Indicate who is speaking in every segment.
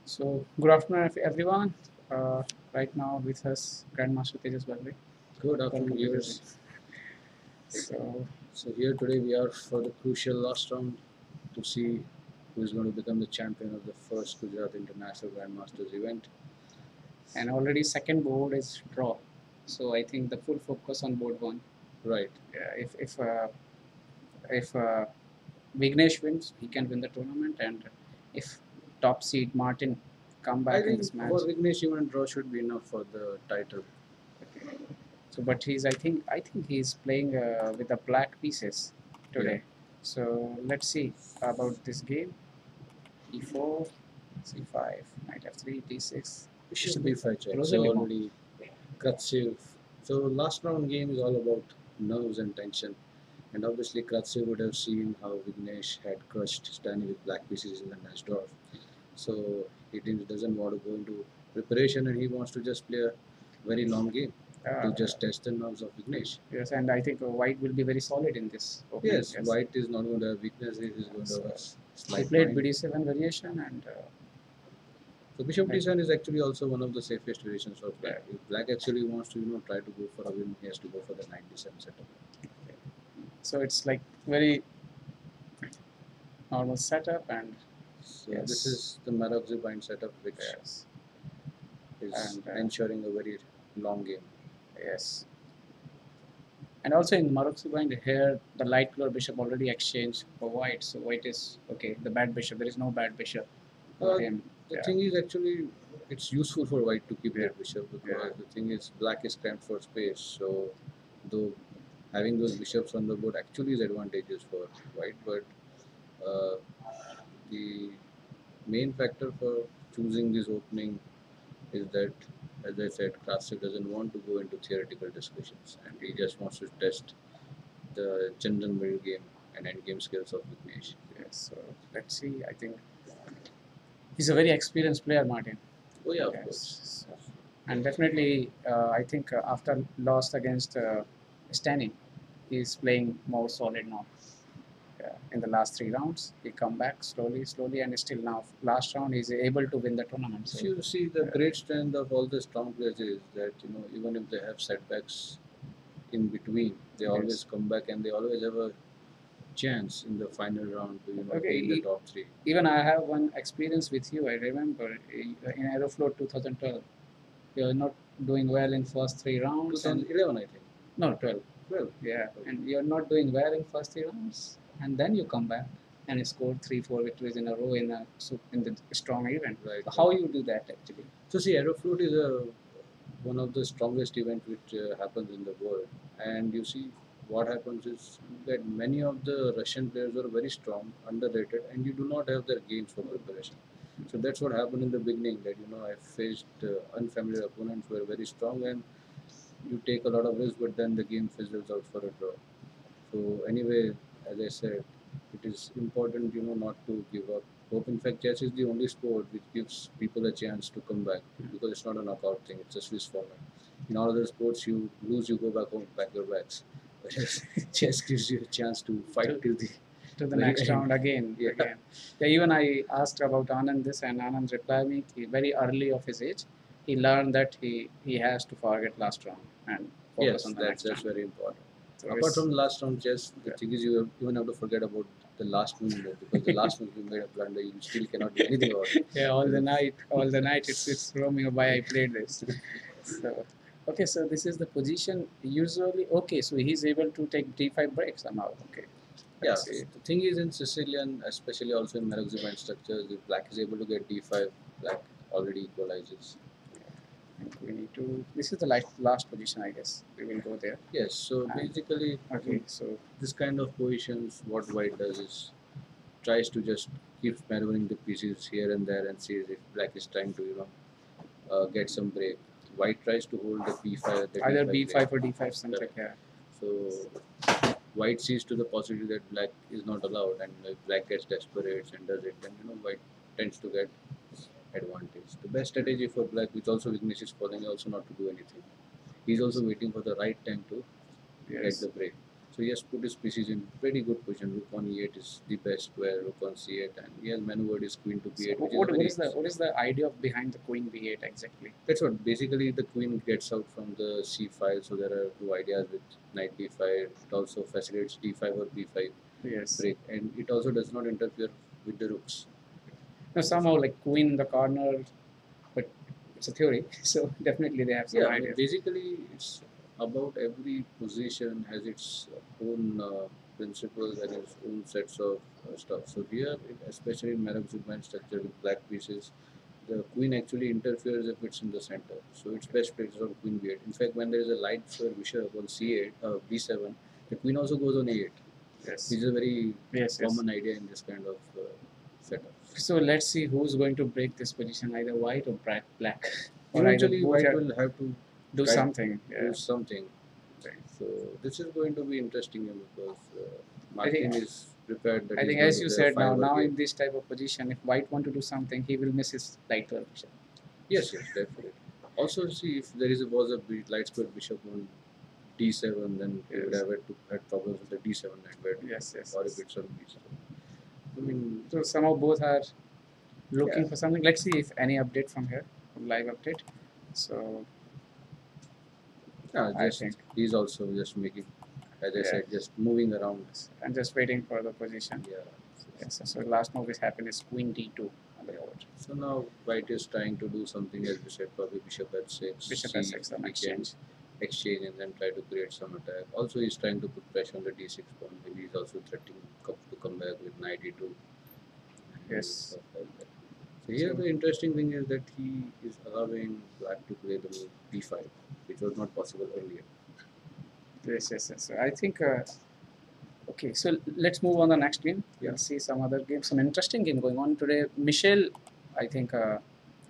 Speaker 1: So, good afternoon, everyone. Right now with us, Grandmaster Tejas Bakre.
Speaker 2: Good
Speaker 1: Welcome
Speaker 2: afternoon,
Speaker 1: to the
Speaker 2: viewers.
Speaker 1: So,
Speaker 2: So here today we are for the crucial last round to see who is going to become the champion of the first Gujarat International Grandmasters event.
Speaker 1: and already second board is draw. So I think the full focus on board one.
Speaker 2: Right.
Speaker 1: Yeah, if Vignesh wins, he can win the tournament, and if top seed Martin come
Speaker 2: I
Speaker 1: back in
Speaker 2: think
Speaker 1: this match.
Speaker 2: for Vignesh even draw should be enough for the title.
Speaker 1: So, but I think he's playing with the black pieces today. So let's see about this game. E4, C5, knight F3, D6.
Speaker 2: Bishop B5 check.
Speaker 1: Closer
Speaker 2: So
Speaker 1: we
Speaker 2: already Kratsev. So last round game is all about nerves and tension. And obviously Kratsev would have seen how Vignesh had crushed Stanley with black pieces in the next draw. So he doesn't want to go into preparation and he wants to just play a very long game to just test the nerves of Vignesh.
Speaker 1: Yes, and I think white will be very solid in this opening.
Speaker 2: Yes, white is not going to have weakness, he is going to have a
Speaker 1: He
Speaker 2: slight
Speaker 1: played
Speaker 2: mind.
Speaker 1: BD7 variation and
Speaker 2: So Bishop D7 is actually also one of the safest variations for black. If black actually wants to try to go for a win, he has to go for the knight D7 setup.
Speaker 1: so it's like very normal setup and
Speaker 2: So this is the Maroczy setup, which
Speaker 1: yes,
Speaker 2: is
Speaker 1: and
Speaker 2: ensuring a very long game.
Speaker 1: yes. And also in Maroczy here, the light color bishop already exchanged for white, so white is okay. The bad bishop, there is no bad bishop for
Speaker 2: Uh,
Speaker 1: him.
Speaker 2: the thing is actually it's useful for white to keep
Speaker 1: Yeah.
Speaker 2: that bishop because the thing is black is cramped for space. So though having those bishops on the board actually is advantageous for white, but uh, the main factor for choosing this opening is that, as I said, Krasov doesn't want to go into theoretical discussions and he just wants to test the general middle game and endgame skills of Vignesh.
Speaker 1: Yes, so let's see. I think he's a very experienced player, Martin.
Speaker 2: Oh yeah, of
Speaker 1: Yes.
Speaker 2: course.
Speaker 1: So, and definitely, I think after lost against Stani, he's playing more solid now. In the last three rounds, he come back slowly, and still now last round he's able to win the tournament.
Speaker 2: If
Speaker 1: So
Speaker 2: you see the great strength of all the strong players is that even if they have setbacks in between, they always come back and they always have a chance in the final round to be in the top three.
Speaker 1: even I have one experience with you. I remember in Aerofloat 2012, you're not doing well in first three rounds.
Speaker 2: 2011, I think.
Speaker 1: No, 12.
Speaker 2: 12.
Speaker 1: Yeah, and you're not doing well in first three rounds, and then you come back and you scored 3-4 victories in a row in the strong event.
Speaker 2: Right.
Speaker 1: So how you do that actually?
Speaker 2: So see, Aerofloat is one of the strongest events which happens in the world, and you see what happens is that many of the Russian players are very strong, underrated, and you do not have their games for preparation. So that's what happened in the beginning. That I faced unfamiliar opponents who were very strong, and you take a lot of risk, but then the game fizzles out for a draw. So anyway, as I said, it is important, not to give up hope. In fact, chess is the only sport which gives people a chance to come back because it's not a knockout thing; it's a Swiss format. In all other sports, you lose, you go back home, pack your bags. Whereas chess gives you a chance to fight till the
Speaker 1: Next
Speaker 2: end.
Speaker 1: round again.
Speaker 2: Yeah.
Speaker 1: Again. Yeah, even I asked about Anand this, and Anand replied me very early of his age. He learned that he has to forget last round and focus
Speaker 2: Yes,
Speaker 1: on the
Speaker 2: that's
Speaker 1: next round.
Speaker 2: very important.
Speaker 1: So
Speaker 2: Apart from the last round chess, the thing is you even have to forget about the last move because the last move you made a blunder, you still cannot do anything about it.
Speaker 1: yeah, all the night it's roaming by. I played this. So okay, so this is the position. Usually, okay, so he's able to take d5 break somehow. Okay.
Speaker 2: Yeah, the thing is in Sicilian, especially also in Maroczy structures, if black is able to get d5, black already equalizes.
Speaker 1: I think we need to. This is the last position, I guess. We will go there.
Speaker 2: Yes, so basically,
Speaker 1: Okay, so
Speaker 2: this kind of positions, what white does is tries to just keep maneuvering the pieces here and there and sees if black is trying to get some break. White tries to hold the b5, the
Speaker 1: either
Speaker 2: d5
Speaker 1: b5
Speaker 2: break.
Speaker 1: or d5 something. Yeah.
Speaker 2: So white sees to the possibility that black is not allowed, and if black gets desperate and does it, then white tends to get advantage. The best strategy for black, which also Vignesh is calling, also not to do anything. He's also waiting for the right time to get the break. So he has put his pieces in very good position. Rook on e8 is the best, where rook on c8, and he has maneuvered his queen to
Speaker 1: So
Speaker 2: b8, which is a very.
Speaker 1: what is the idea of behind the queen b8 exactly?
Speaker 2: That's what basically the queen gets out from the c file. So there are two ideas with knight b5. It also facilitates d5 or b5
Speaker 1: Yes.
Speaker 2: break, and it also does not interfere with the rooks.
Speaker 1: Now somehow like queen in the corner, but it's a theory. So definitely they have some
Speaker 2: Yeah,
Speaker 1: idea.
Speaker 2: basically it's about every position has its own principles and its own sets of stuff. So here, especially in Marab Zubman structure with black pieces, the queen actually interferes if it's in the center. So it's best placed on queen b8. In fact, when there is a light square bishop on c8, b7, the queen also goes on a8.
Speaker 1: Yes.
Speaker 2: Which is a very
Speaker 1: Yes.
Speaker 2: common idea in this kind of setup.
Speaker 1: So let's see who's going to break this position, either white or black. Or either
Speaker 2: Eventually,
Speaker 1: both
Speaker 2: white
Speaker 1: have
Speaker 2: will have to
Speaker 1: do
Speaker 2: try
Speaker 1: something.
Speaker 2: to do something. So this is going to be interesting because Martin is prepared that
Speaker 1: I
Speaker 2: he's
Speaker 1: think
Speaker 2: going
Speaker 1: as
Speaker 2: to
Speaker 1: you
Speaker 2: play a
Speaker 1: said,
Speaker 2: five-over
Speaker 1: now
Speaker 2: game.
Speaker 1: in this type of position, if white want to do something, he will miss his light curve position.
Speaker 2: Yes, yes, definitely. Also, see if there was a light square bishop on d7, then he would
Speaker 1: Yes.
Speaker 2: have had problems with the d7 knight, where
Speaker 1: Yes, yes.
Speaker 2: or if it's on b7. I mean,
Speaker 1: So somehow both are looking
Speaker 2: yeah.
Speaker 1: for something. Let's see if any update from here, live update. So
Speaker 2: Yeah,
Speaker 1: I
Speaker 2: just
Speaker 1: think
Speaker 2: he's also just making, as I said, just moving around.
Speaker 1: I'm just waiting for the position.
Speaker 2: Yeah.
Speaker 1: Yes. So last move is happened is queen d2 on the board.
Speaker 2: So now white is trying to do something, as we said, probably bishop f6,
Speaker 1: Bishop
Speaker 2: see
Speaker 1: f6
Speaker 2: if
Speaker 1: on
Speaker 2: he can
Speaker 1: exchange.
Speaker 2: exchange and then try to create some attack. Also, he's trying to put pressure on the d6 pawn. Maybe he's also threatening to come back with knight e2.
Speaker 1: Yes.
Speaker 2: Stuff like that. So here the interesting thing is that he is allowing black to play the move d5, which was not possible earlier.
Speaker 1: Yes, yes, yes. So I think. Okay, so let's move on the next game.
Speaker 2: Yeah.
Speaker 1: We'll see some other game, some interesting game going on today. Michelle, I think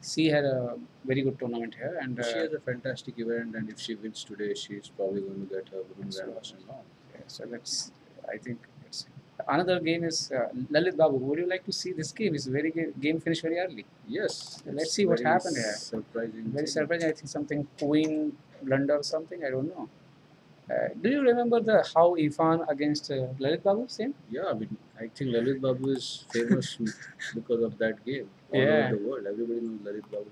Speaker 1: she had a very good tournament here, and
Speaker 2: She has a fantastic event, and if she wins today, she's probably going to get her women's grandmaster now.
Speaker 1: so let's. I think it's another game is Lalit Babu. Would you like to see this game? It's very game finished very early.
Speaker 2: Yes.
Speaker 1: Let's see what happened here.
Speaker 2: Surprising.
Speaker 1: Very surprising. I think something queen blunder or something. I don't know. Do you remember the how Ifan against Lalit Babu? Same.
Speaker 2: Yeah, I mean, I think Lalit Babu is famous because of that game all over the world. Everybody knows Lalit Babu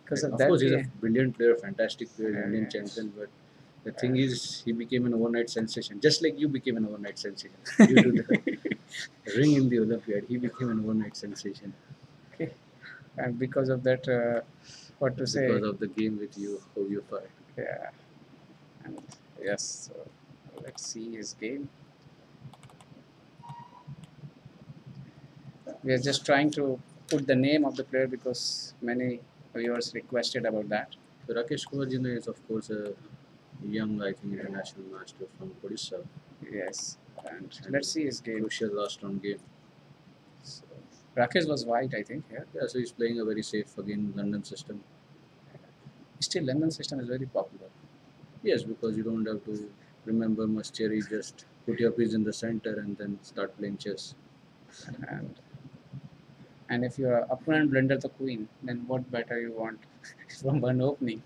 Speaker 2: because of
Speaker 1: that
Speaker 2: course, he's a
Speaker 1: game.
Speaker 2: brilliant player, fantastic player,
Speaker 1: Yeah,
Speaker 2: Indian
Speaker 1: yeah.
Speaker 2: champion. But the thing is, he became an overnight sensation, just like you became an overnight sensation due to the ring in the Olympiad. He became an overnight sensation.
Speaker 1: Okay. And because of that, what to say?
Speaker 2: Because of the game with you, how you fight.
Speaker 1: Yeah. And yes, so let's see his game. We are just trying to put the name of the player because many viewers requested about that.
Speaker 2: So Rakesh Kumar Jina is, of course, a young, I think, international master from Odisha.
Speaker 1: Yes. And let's see his game.
Speaker 2: Crucial last round game.
Speaker 1: So, Rakesh was white, I think.
Speaker 2: Yeah, so he's playing a very safe, again, London system.
Speaker 1: Still, London system is very popular.
Speaker 2: Yes, because you don't have to remember much theory, just put your piece in the center and then start playing chess.
Speaker 1: And if your opponent blunder the queen, then what better you want from one opening?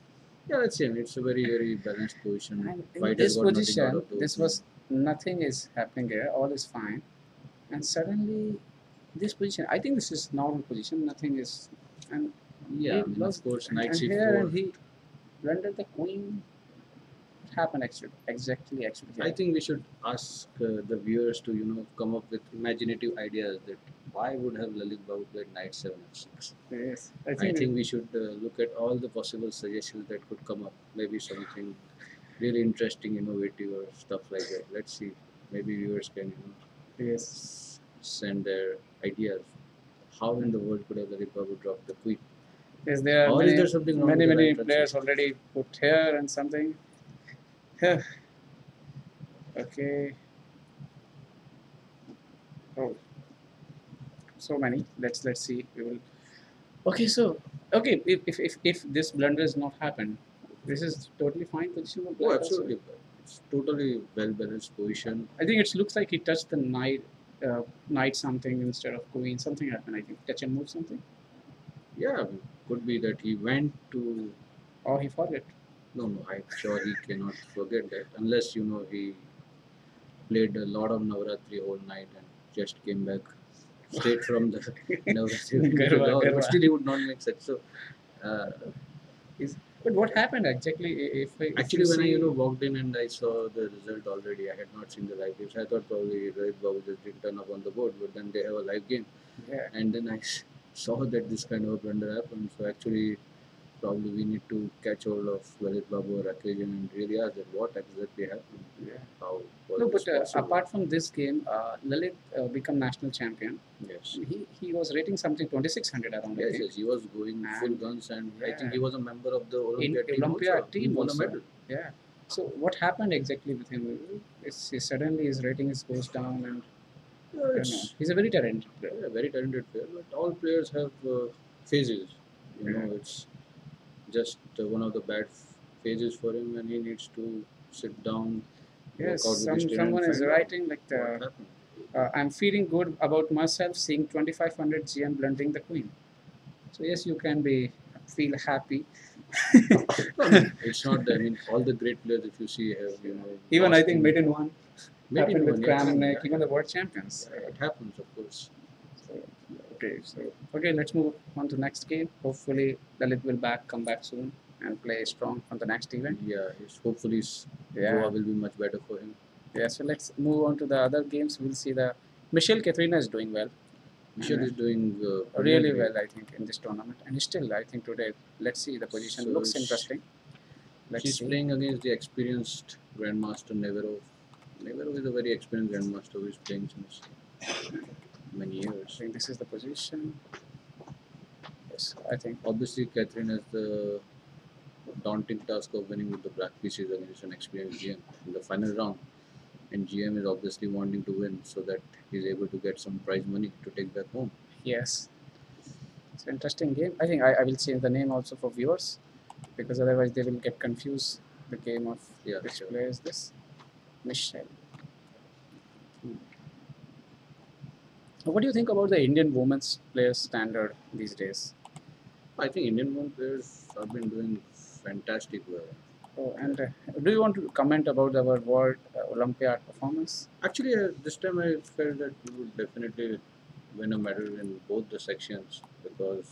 Speaker 2: Yeah, that's it. It's a very, very balanced position.
Speaker 1: And in
Speaker 2: White
Speaker 1: this
Speaker 2: has got nothing out
Speaker 1: position,
Speaker 2: of the
Speaker 1: this
Speaker 2: opening.
Speaker 1: was nothing is happening here. All is fine, and suddenly this position. I think this is normal position. Nothing is, and
Speaker 2: Yeah,
Speaker 1: he
Speaker 2: I mean,
Speaker 1: lost,
Speaker 2: of course,
Speaker 1: and
Speaker 2: knight
Speaker 1: here
Speaker 2: c4.
Speaker 1: and he blundered the queen. What happened actually? Exactly, actually.
Speaker 2: I think we should ask the viewers to, come up with imaginative ideas that why would have Lalit Babu played knight 7 f6.
Speaker 1: Yes,
Speaker 2: I think we should look at all the possible suggestions that could come up. Maybe something really interesting, innovative, or stuff like that. Let's see. Maybe viewers can,
Speaker 1: yes,
Speaker 2: send their ideas. How in the world could have Lalit Babu dropped the queen?
Speaker 1: yes. There are
Speaker 2: Or is there something wrong with the
Speaker 1: many
Speaker 2: right
Speaker 1: players
Speaker 2: translation?
Speaker 1: already put here and something. Here. Okay. Oh, so many. Let's see. We will. Okay, so okay, if this blunder has not happened, this is totally fine position for
Speaker 2: Oh,
Speaker 1: black also.
Speaker 2: absolutely. It's totally well balanced position.
Speaker 1: I think it looks like he touched the knight something instead of queen. Something happened. I think touch and move something.
Speaker 2: Yeah, could be that he went to.
Speaker 1: Or he forgot.
Speaker 2: No, I'm sure he cannot forget that unless he played a lot of Navratri whole night and just came back straight from the Navratri into the
Speaker 1: Garva,
Speaker 2: house. But
Speaker 1: Garva.
Speaker 2: still, he would not make such. So, uh,
Speaker 1: Is but what happened exactly? If you
Speaker 2: actually, when I
Speaker 1: see,
Speaker 2: walked in and I saw the result already, I had not seen the live games. I thought probably Rohit Babu just didn't turn up on the board, but then they have a live game,
Speaker 1: yeah,
Speaker 2: and then I saw that this kind of a blunder happened. So actually, probably we need to catch hold of Lalit Babu or Rakesh and really ask that what exactly happened.
Speaker 1: yeah.
Speaker 2: How was
Speaker 1: No,
Speaker 2: this
Speaker 1: but
Speaker 2: possible?
Speaker 1: apart from this game, Lalit become national champion.
Speaker 2: Yes.
Speaker 1: He was rating something 2600 around, I
Speaker 2: Yes,
Speaker 1: think.
Speaker 2: yes, he was going full
Speaker 1: And
Speaker 2: guns, and I think
Speaker 1: yeah,
Speaker 2: he was a member of the
Speaker 1: in
Speaker 2: Olympiad team
Speaker 1: Olympia
Speaker 2: also. He
Speaker 1: team
Speaker 2: won a
Speaker 1: also.
Speaker 2: medal.
Speaker 1: Yeah. So what happened exactly with him? Suddenly his rating goes down, and
Speaker 2: Yeah,
Speaker 1: I don't know.
Speaker 2: it's
Speaker 1: He's a very talented player.
Speaker 2: yeah, very talented player, but all players have phases. You
Speaker 1: Yeah.
Speaker 2: know, it's just one of the bad phases for him, and he needs to sit down, work
Speaker 1: Yes,
Speaker 2: out with his trainer, and
Speaker 1: someone is
Speaker 2: find out
Speaker 1: writing like
Speaker 2: what happened.
Speaker 1: I'm feeling good about myself seeing 2500 GM blunting the queen. So yes, you can be feel happy.
Speaker 2: No, I mean, it's not. I mean, all the great players, if you see, have
Speaker 1: Even I
Speaker 2: lost
Speaker 1: think
Speaker 2: in
Speaker 1: Maiden one
Speaker 2: maybe
Speaker 1: happened
Speaker 2: in
Speaker 1: with
Speaker 2: one. Yeah,
Speaker 1: Kramnik,
Speaker 2: yeah,
Speaker 1: even the world champions.
Speaker 2: yeah, it happens, of course.
Speaker 1: So, okay, let's move on to next game. Hopefully, Lalit will come back soon and play strong on the next event.
Speaker 2: Yeah, hopefully
Speaker 1: Yeah,
Speaker 2: Goa will be much better for him.
Speaker 1: yeah. So let's move on to the other games. We'll see the Michelle Katrina is doing well.
Speaker 2: Michelle is doing
Speaker 1: Really
Speaker 2: brilliantly.
Speaker 1: well, I think, in this tournament. And still, I think today, let's see, the position
Speaker 2: So
Speaker 1: looks interesting. Let's
Speaker 2: she's
Speaker 1: see.
Speaker 2: playing against the experienced Grandmaster Neverov. Neverov is a very experienced Grandmaster who is playing since many
Speaker 1: I
Speaker 2: years.
Speaker 1: think this is the position. Yes, I think.
Speaker 2: Obviously, Catherine has the daunting task of winning with the black pieces against an experienced GM in the final round. And GM is obviously wanting to win so that he's able to get some prize money to take back home.
Speaker 1: Yes, it's an interesting game. I think I will change the name also for viewers because otherwise they will get confused. The game of which
Speaker 2: Sure.
Speaker 1: player is this? Michelle. What do you think about the Indian women's players standard these days?
Speaker 2: I think Indian women players have been doing fantastic well.
Speaker 1: Oh, and do you want to comment about our World Olympiad performance?
Speaker 2: Actually, this time I felt that we would definitely win a medal in both the sections because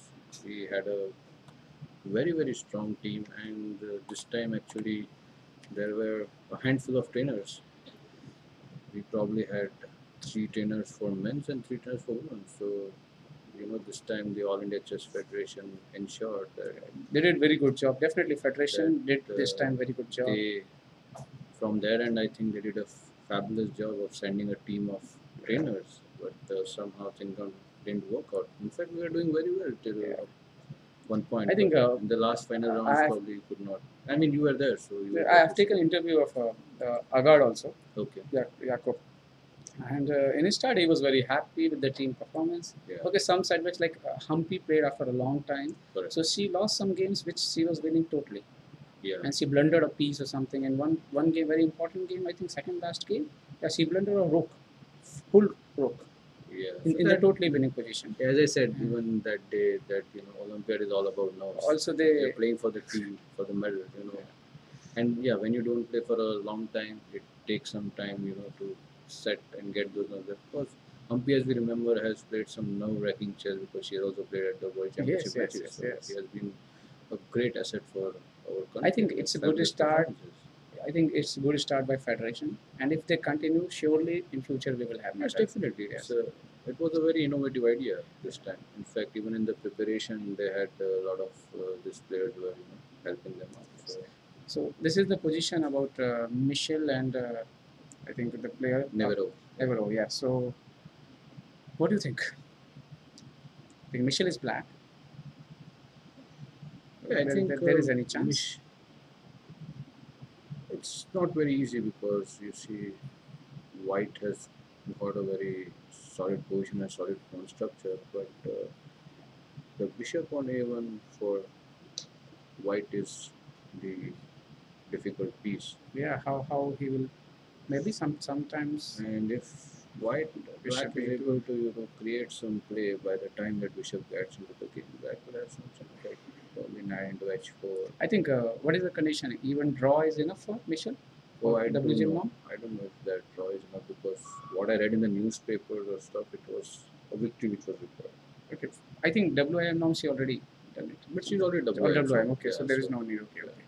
Speaker 2: we had a very strong team, and this time actually there were a handful of trainers. We probably had 3 trainers for men's and 3 trainers for women. So this time the All India Chess Federation ensured that
Speaker 1: They did very good job. Definitely, Federation did
Speaker 2: that,
Speaker 1: this time very good job.
Speaker 2: they from their end I think they did a fabulous job of sending a team of trainers, but somehow things didn't work out. In fact, we were doing very well till one point.
Speaker 1: I think
Speaker 2: in the last final rounds probably could not. I mean, you were there, so you were
Speaker 1: I have taken interview of Agard also.
Speaker 2: Okay.
Speaker 1: Jakob. And in his start, he was very happy with the team performance.
Speaker 2: Yeah.
Speaker 1: Okay, some setbacks like Humpy played after a long time.
Speaker 2: Correct.
Speaker 1: So she lost some games which she was winning totally.
Speaker 2: Yeah.
Speaker 1: And she blundered a piece or something. And one game, very important game, I think second last game, yeah, she blundered a rook, full rook.
Speaker 2: Yeah.
Speaker 1: In the totally winning position.
Speaker 2: As I said, even that day, that Olympiad is all about nerves.
Speaker 1: Also, they're
Speaker 2: playing for the team, for the medal. And yeah, when you don't play for a long time, it takes some time, to set and get those nerves. Of course, Humpy, as we remember, has played some nerve-wracking chess because she has also played at the World Championship matches. So she has been a great asset for our country.
Speaker 1: I think it's a good start. I think it's a good start by Federation, and if they continue, surely in future we will have.
Speaker 2: Yes, definitely. Yes. It was a very innovative idea this time. In fact, even in the preparation, they had a lot of these players were helping them out.
Speaker 1: So this is the position about Michelle and I think the player Neverov. Yeah. So what do you think? I think Michelle is black. Yeah, I think there is any chance.
Speaker 2: It's not very easy because you see, White has got a very solid position and solid pawn structure, but the bishop on a1 for White is the difficult piece.
Speaker 1: Yeah, how he will maybe sometimes.
Speaker 2: And if White Black is able to create some play by the time that Bishop gets into the game, that will have some effect. Probably 9 to h4.
Speaker 1: I think what is the condition? Even draw is enough for Michelle.
Speaker 2: Oh,
Speaker 1: for
Speaker 2: I don't
Speaker 1: WGM
Speaker 2: know.
Speaker 1: now?
Speaker 2: I don't know if that draw is enough because what I read in the newspapers or stuff, it was a victory which was required.
Speaker 1: Okay, I think WIM now she already done it.
Speaker 2: But she's already
Speaker 1: All
Speaker 2: WM, so
Speaker 1: WIM. Okay, so
Speaker 2: yeah,
Speaker 1: there is
Speaker 2: so
Speaker 1: no need. Okay,
Speaker 2: yeah.
Speaker 1: okay.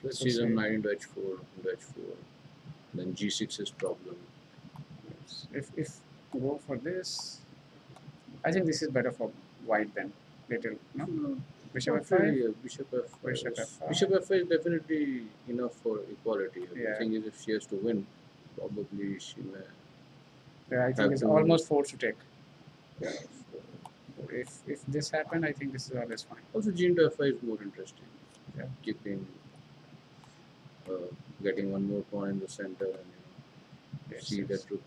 Speaker 2: Plus
Speaker 1: So
Speaker 2: she's on
Speaker 1: say,
Speaker 2: 9 into H4, into H4. Then G6 is problem.
Speaker 1: yes, if go for this, I think this is better for white than little. No, bishop
Speaker 2: Not
Speaker 1: f5,
Speaker 2: really. Bishop F5
Speaker 1: bishop
Speaker 2: is
Speaker 1: f5.
Speaker 2: Bishop F5 is definitely enough for equality. The
Speaker 1: Yeah,
Speaker 2: thing is, if she has to win, probably she may
Speaker 1: yeah, I think
Speaker 2: have
Speaker 1: it's
Speaker 2: to.
Speaker 1: almost forced to take.
Speaker 2: Yeah.
Speaker 1: So if this happened, I think this is always fine.
Speaker 2: Also, G into F5 is more interesting.
Speaker 1: Yeah.
Speaker 2: Keeping, getting one more pawn in the center, and
Speaker 1: Yes,
Speaker 2: see
Speaker 1: yes.
Speaker 2: that rook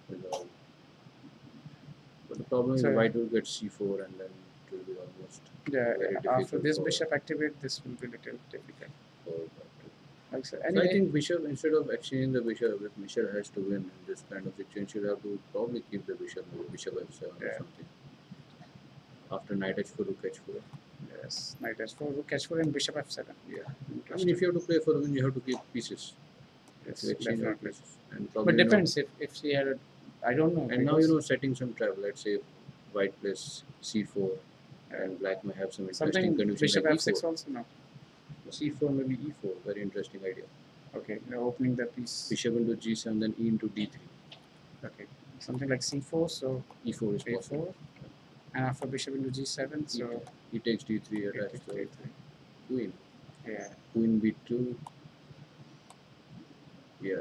Speaker 2: resolve. But the problem is
Speaker 1: So
Speaker 2: white will get C4, and then it will be almost
Speaker 1: yeah,
Speaker 2: very
Speaker 1: after
Speaker 2: difficult
Speaker 1: this
Speaker 2: for.
Speaker 1: bishop activate, this will be little difficult.
Speaker 2: for
Speaker 1: Like so,
Speaker 2: So I
Speaker 1: anyway,
Speaker 2: think bishop, instead of exchanging the bishop, if Michelle has to win in this kind of situation, she'll have to probably keep the bishop, maybe bishop f7 or
Speaker 1: yeah,
Speaker 2: something. After knight h4, rook h4.
Speaker 1: yes, knight h4, rook h4, and bishop f7.
Speaker 2: Yeah. I mean,
Speaker 1: Interesting.
Speaker 2: if you have to play for a win, you have to keep pieces.
Speaker 1: Yes,
Speaker 2: You exchange your
Speaker 1: definitely.
Speaker 2: pieces. And
Speaker 1: But
Speaker 2: probably,
Speaker 1: depends if she had, I don't know.
Speaker 2: and now,
Speaker 1: Because,
Speaker 2: setting some trap. Let's say white plays c4,
Speaker 1: uh,
Speaker 2: and black may have some interesting
Speaker 1: something
Speaker 2: condition
Speaker 1: bishop
Speaker 2: like e4.
Speaker 1: f6 also no.
Speaker 2: c4, maybe e4. Very interesting idea.
Speaker 1: Okay, you're opening the piece.
Speaker 2: Bishop into g7, then e into d3.
Speaker 1: Okay, something like c4, so
Speaker 2: e4 is possible.
Speaker 1: a4, and after bishop into g7, so
Speaker 2: E takes d3,
Speaker 1: it
Speaker 2: attacks
Speaker 1: takes
Speaker 2: the
Speaker 1: d3.
Speaker 2: queen.
Speaker 1: Yeah,
Speaker 2: Queen b2. Yeah,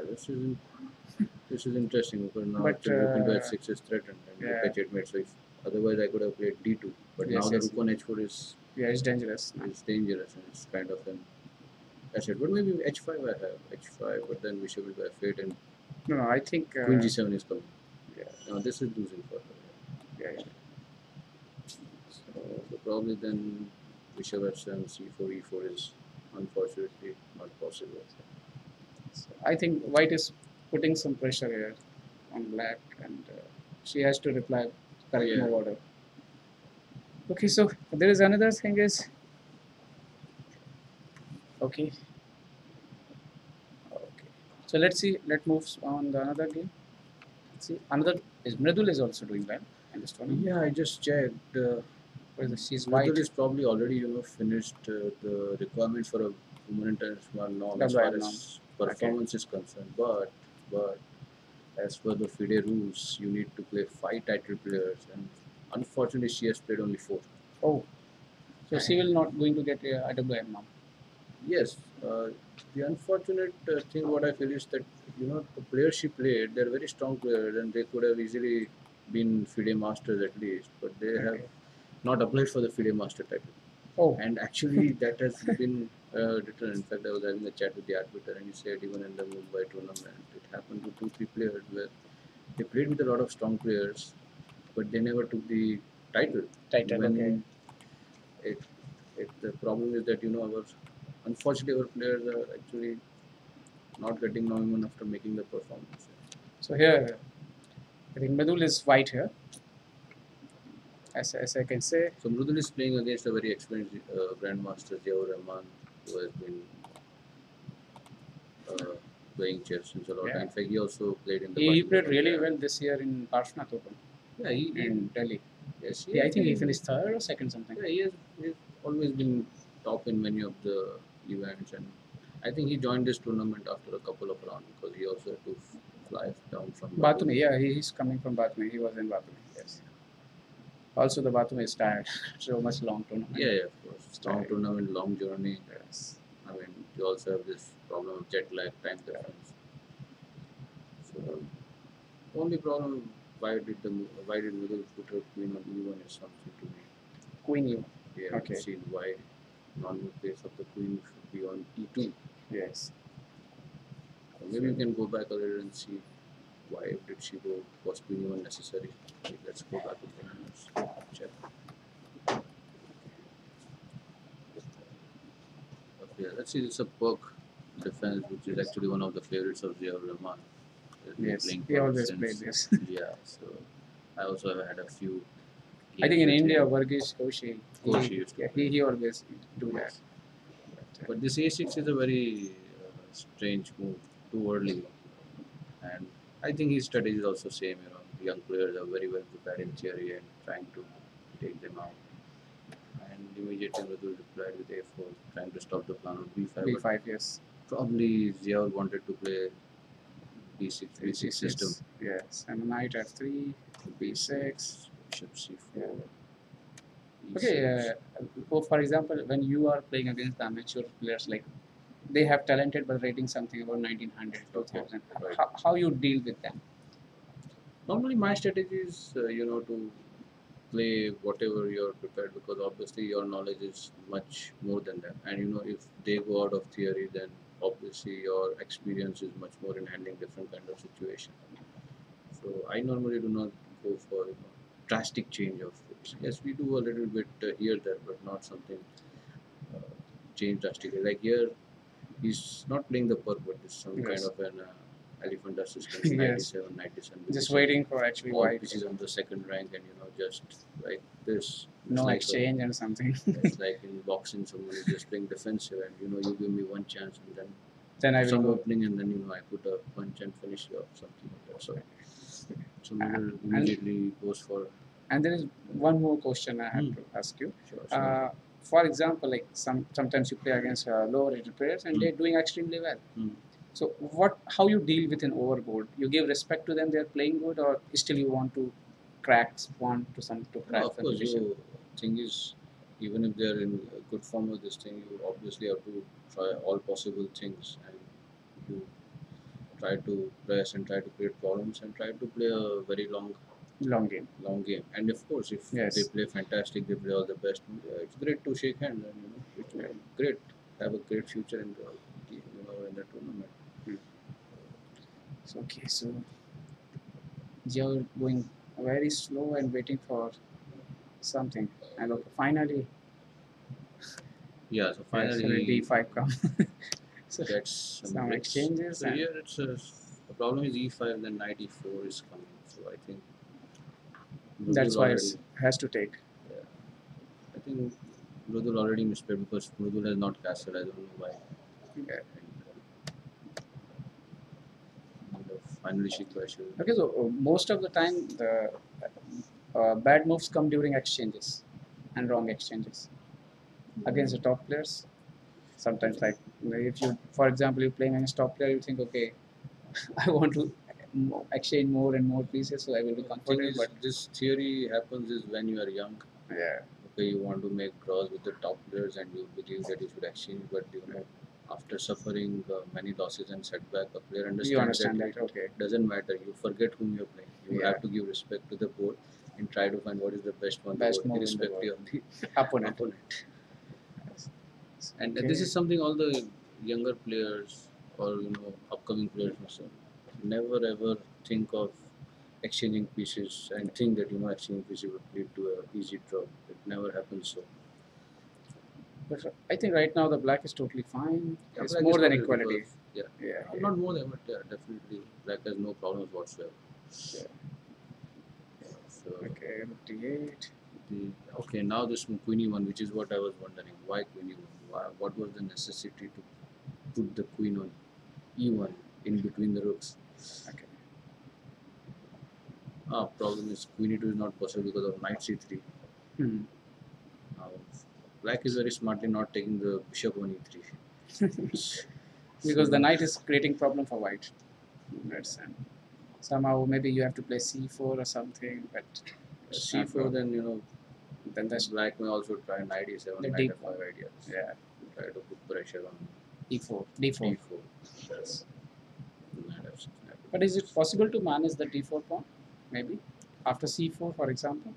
Speaker 2: this is interesting because now
Speaker 1: but
Speaker 2: actually rook into h6 is threatened and rook
Speaker 1: yeah,
Speaker 2: h8 mate. So if otherwise I could have played d2, but now
Speaker 1: yes,
Speaker 2: the
Speaker 1: yes,
Speaker 2: rook on h4
Speaker 1: yeah, it's dangerous. No?
Speaker 2: is dangerous and it's kind of an asset. But maybe h5 I have h5, but then bishop into f8 and
Speaker 1: No, no, I think
Speaker 2: queen g7 is coming.
Speaker 1: yeah,
Speaker 2: Now this is losing for her.
Speaker 1: yeah, yeah.
Speaker 2: So probably then bishop f7, c4, e4 is unfortunately not possible.
Speaker 1: So I think white is putting some pressure here on black, and she has to reply correct
Speaker 2: Yeah.
Speaker 1: move order. Okay, so there is another thing is okay. Okay, so let's see. Let's move on the another game. Let's see, another is Mridul is also doing well in this tournament.
Speaker 2: Yeah, I just checked.
Speaker 1: She's
Speaker 2: Mridul
Speaker 1: white.
Speaker 2: is probably already finished the requirements for a women international norm as far
Speaker 1: WIM norm.
Speaker 2: as performance is concerned. But as per the FIDE rules, you need to play 5 title players, and unfortunately, she has played only 4.
Speaker 1: Oh, so she will not going to get a WIM now.
Speaker 2: Yes, the unfortunate thing what I feel is that the players she played, they're very strong players, and they could have easily been FIDE masters at least, but they have
Speaker 1: Okay.
Speaker 2: not applied for the FIDE master title.
Speaker 1: Oh,
Speaker 2: And actually, that has been written. In fact, I was having a chat with the arbiter, and he said even in the Mumbai tournament, it happened to 2, 3 players where they played with a lot of strong players, but they never took the title.
Speaker 1: title. Okay.
Speaker 2: When it, the problem is that our unfortunately our players are actually not getting known after making the performance.
Speaker 1: So here, I think Mridul is white here, as I can say.
Speaker 2: So Mrudul is playing against a very experienced grandmaster Ziaur Rahman, who has been uh, playing chess since a lot of time.
Speaker 1: Yeah,
Speaker 2: In fact, he also played in the
Speaker 1: he
Speaker 2: Barcelona
Speaker 1: played really
Speaker 2: Olympiad.
Speaker 1: well this year in Parshnath Open
Speaker 2: Yeah,
Speaker 1: in Delhi.
Speaker 2: yes,
Speaker 1: Yeah, I think he finished third or second something.
Speaker 2: yeah, he's always been top in many of the events, and I think he joined this tournament after a couple of rounds because he also had to fly down from
Speaker 1: Batumi, yeah, he's coming from Batumi. He was in Batumi, yes. Also, the Batumi is tired. So much long tournament.
Speaker 2: Yeah, yeah, of course. Long
Speaker 1: Tired.
Speaker 2: tournament, long journey.
Speaker 1: Yes.
Speaker 2: I mean, you also have this problem of jet lag, time difference. So, only problem why did Miguel put her queen on e1 is something to me.
Speaker 1: Queen U.
Speaker 2: We haven't
Speaker 1: Okay.
Speaker 2: seen why normal place of the queen should be on e2.
Speaker 1: Yes.
Speaker 2: So maybe you can go back a little and see why did she go, was queen e1 necessary. Let's go back a few minutes. Check. Okay, let's see, it's a perk defense, which is actually one of the favorites of Ziaur Rahman.
Speaker 1: Yes.
Speaker 2: Playing
Speaker 1: He
Speaker 2: for
Speaker 1: always
Speaker 2: since,
Speaker 1: played this.
Speaker 2: yeah, so I also have had a few
Speaker 1: I think
Speaker 2: games
Speaker 1: in
Speaker 2: with
Speaker 1: India,
Speaker 2: him.
Speaker 1: Varghese Koshi,
Speaker 2: Koshi used to
Speaker 1: yeah,
Speaker 2: play.
Speaker 1: he always do that.
Speaker 2: Yes.
Speaker 1: But,
Speaker 2: But this A6 is a very strange move, too early, and I think his strategy is also same. Young players are very well prepared in theory and trying to take them out. And immediately Mridul replied with A4, trying to stop the plan of B5. But
Speaker 1: B5, yes.
Speaker 2: probably Ziaul wanted to play B6 system.
Speaker 1: Yes, and knight F3, B6.
Speaker 2: Bishop C4.
Speaker 1: Yeah.
Speaker 2: E6.
Speaker 1: Okay, for example, when you are playing against the amateur players, like they have talented but rating something about 1900, 2000.
Speaker 2: Right.
Speaker 1: How you deal with them?
Speaker 2: Normally, my strategy is, to play whatever you're prepared, because obviously your knowledge is much more than that. And if they go out of theory, then obviously your experience is much more in handling different kind of situation. So I normally do not go for drastic change of things. Yes, we do a little bit here there, but not something uh, change drastically. Like here, he's not playing the perk, but it's some kind
Speaker 1: Yes.
Speaker 2: of an elephant assistant,
Speaker 1: Yes.
Speaker 2: 97, 97.
Speaker 1: Just waiting for actually
Speaker 2: all
Speaker 1: white.
Speaker 2: pieces on the second rank, and just like this.
Speaker 1: No
Speaker 2: like
Speaker 1: exchange and something.
Speaker 2: It's like in boxing, someone is just playing defensive, and you give me one chance, and then
Speaker 1: Then I will
Speaker 2: some
Speaker 1: go.
Speaker 2: opening, and then I put a punch and finish you off, something like that. So we will
Speaker 1: And-
Speaker 2: immediately goes for.
Speaker 1: And there is one more question I have to ask you.
Speaker 2: Sure.
Speaker 1: For example, like sometimes you play against lower rated players and they're doing extremely well. So how you deal with an overboard? You give respect to them; they're playing good, or still you want to crack to crack
Speaker 2: Of
Speaker 1: the
Speaker 2: course,
Speaker 1: position?
Speaker 2: thing is, even if they're in good form of this thing, you obviously have to try all possible things, and you try to press and try to create problems and try to play a very
Speaker 1: Long game.
Speaker 2: And of course, if
Speaker 1: Yes.
Speaker 2: they play fantastic, they play all the best, it's great to shake hands, and it's great, have a great future in the tournament.
Speaker 1: So you're going very slow and waiting for something. And finally,
Speaker 2: Yeah, so
Speaker 1: finally
Speaker 2: finally
Speaker 1: D5 come. So
Speaker 2: gets
Speaker 1: some
Speaker 2: breaks.
Speaker 1: exchanges.
Speaker 2: So
Speaker 1: and
Speaker 2: here the problem is E5, then knight E4 is coming. So I think
Speaker 1: that's
Speaker 2: Mridul
Speaker 1: why
Speaker 2: already.
Speaker 1: it has to take.
Speaker 2: Yeah, I think Mridul already misplayed, because Mridul has not castled. I don't know why.
Speaker 1: Okay.
Speaker 2: Finally she questioned.
Speaker 1: Okay, so most of the time the bad moves come during exchanges and wrong exchanges against the top players. Sometimes, like if you, for example, you're playing against top player, you think, okay, I want to exchange more and more pieces, so I will be comfortable. But
Speaker 2: This theory happens is when you are young.
Speaker 1: yeah,
Speaker 2: Okay, you want to make draws with the top players, and you believe that you should exchange, but after suffering many losses and setback, a player
Speaker 1: you
Speaker 2: understands
Speaker 1: understand
Speaker 2: that
Speaker 1: that. Okay,
Speaker 2: it doesn't matter. You forget whom you're playing. You
Speaker 1: Yeah.
Speaker 2: have to give respect to the board and try to find what is the best one,
Speaker 1: Best
Speaker 2: to
Speaker 1: move
Speaker 2: board,
Speaker 1: in the
Speaker 2: irrespective of the
Speaker 1: opponent.
Speaker 2: And
Speaker 1: Okay.
Speaker 2: this is something all the younger players, or upcoming players must never ever think of exchanging pieces and think that exchanging pieces would lead to an easy draw. It never happens so.
Speaker 1: But I think right now the black is totally fine.
Speaker 2: Yeah,
Speaker 1: It's
Speaker 2: black
Speaker 1: more
Speaker 2: is
Speaker 1: than
Speaker 2: totally
Speaker 1: equality.
Speaker 2: because- Yeah.
Speaker 1: Yeah.
Speaker 2: Not more than, but definitely black has no problems whatsoever.
Speaker 1: Yeah.
Speaker 2: So
Speaker 1: Okay, 58.
Speaker 2: okay, now this queenie one, which is what I was wondering. Why queenie one? What was the necessity to put the queen on e1 in between the rooks?
Speaker 1: Okay.
Speaker 2: Problem is queen e2 is not possible because of knight c3.
Speaker 1: Hmm.
Speaker 2: Now, black is very smartly not taking the bishop on e3.
Speaker 1: Because the knight is creating problem for white. That's somehow maybe you have to play c4 or something, but
Speaker 2: c4,
Speaker 1: then that's
Speaker 2: black may also try knight e7,
Speaker 1: the
Speaker 2: knight
Speaker 1: deep
Speaker 2: f5 ideas.
Speaker 1: Yeah,
Speaker 2: Try to put pressure on
Speaker 1: d4, d4.
Speaker 2: d4. Yes. Knight f6, knight
Speaker 1: But is it possible to manage the d4 pawn? Maybe after c4, for example,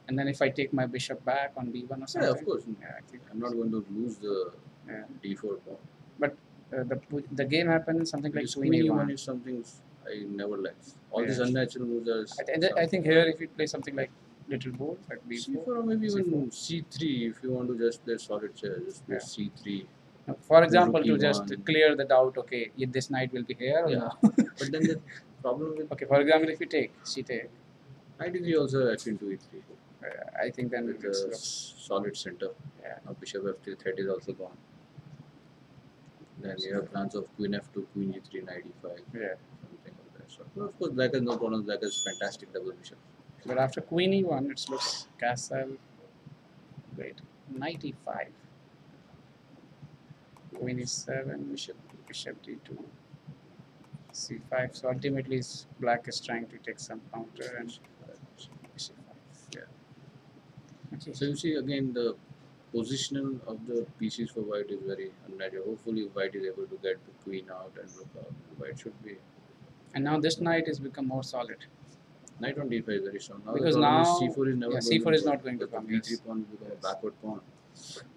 Speaker 1: and then if I take my bishop back on b1 or something.
Speaker 2: Yeah, of course.
Speaker 1: Yeah, I think
Speaker 2: I'm not going to lose the
Speaker 1: Yeah.
Speaker 2: d4 pawn.
Speaker 1: But the game happens something like
Speaker 2: This
Speaker 1: queen
Speaker 2: queen
Speaker 1: a1.
Speaker 2: e1 is something I never liked. All these
Speaker 1: Yeah.
Speaker 2: unnatural moves are.
Speaker 1: I think here if you play something like little board, like b4,
Speaker 2: c4 or maybe even
Speaker 1: c4.
Speaker 2: c3 if you want to just play solid chess. Just play
Speaker 1: Yeah.
Speaker 2: c3.
Speaker 1: For example,
Speaker 2: rook
Speaker 1: to just
Speaker 2: e1.
Speaker 1: clear the doubt, okay, this knight will be here or
Speaker 2: Yeah.
Speaker 1: no?
Speaker 2: But then the problem with
Speaker 1: Okay, for example, if you take she take,
Speaker 2: knight e3 also f into e3
Speaker 1: I think then
Speaker 2: with
Speaker 1: it's
Speaker 2: a solid center.
Speaker 1: Yeah.
Speaker 2: Now bishop f3 threat is also gone. Then you have plans of queen f2, queen g3, knight e5,
Speaker 1: Yeah.
Speaker 2: something like that. So, well, of course, black has no problems. Black has fantastic double bishop.
Speaker 1: But after queen e1, it looks castle. Wait, knight e5, queen e7,
Speaker 2: Bishop.
Speaker 1: bishop d2, c5. So ultimately, black is trying to take some counter and bishop 5.
Speaker 2: Yeah.
Speaker 1: Okay.
Speaker 2: So you see again the position of the pieces for white is very unnatural. Hopefully, white is able to get the queen out and look out. White should be.
Speaker 1: And now this knight has become more solid.
Speaker 2: Knight on d5 is very strong. Now the
Speaker 1: Because
Speaker 2: problem is
Speaker 1: now,
Speaker 2: c4 is never
Speaker 1: yeah,
Speaker 2: going to
Speaker 1: c4 is
Speaker 2: work
Speaker 1: not going to
Speaker 2: because
Speaker 1: come.
Speaker 2: the b3
Speaker 1: Yes.
Speaker 2: pawn will become a backward pawn,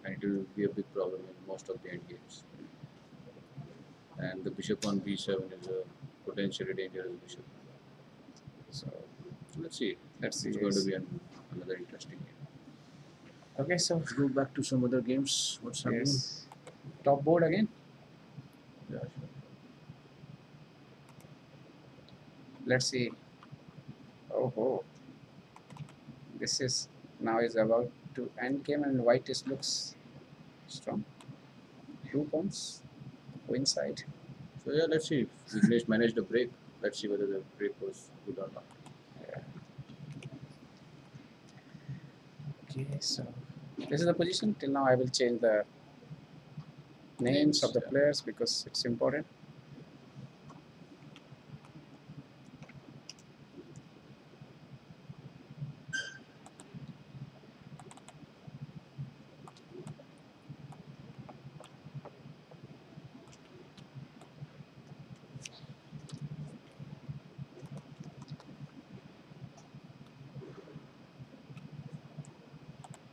Speaker 2: and it will be a big problem in most of the end games. And the bishop on b7 is a potentially dangerous bishop.
Speaker 1: So
Speaker 2: Let's see.
Speaker 1: let's see.
Speaker 2: It's going to be another interesting game.
Speaker 1: Okay, so
Speaker 2: Let's go back to some other games. What's happening?
Speaker 1: yes, top board again.
Speaker 2: Yeah, sure.
Speaker 1: Let's see. Oh, this is now is about to end game, and white is looks strong. 2 pawns, queen side.
Speaker 2: So yeah, let's see if Niklesh managed the break. Let's see whether the break was good or not.
Speaker 1: Yeah. Okay, so this is the position. Till now, I will change the names of the
Speaker 2: Yeah.
Speaker 1: players because it's important.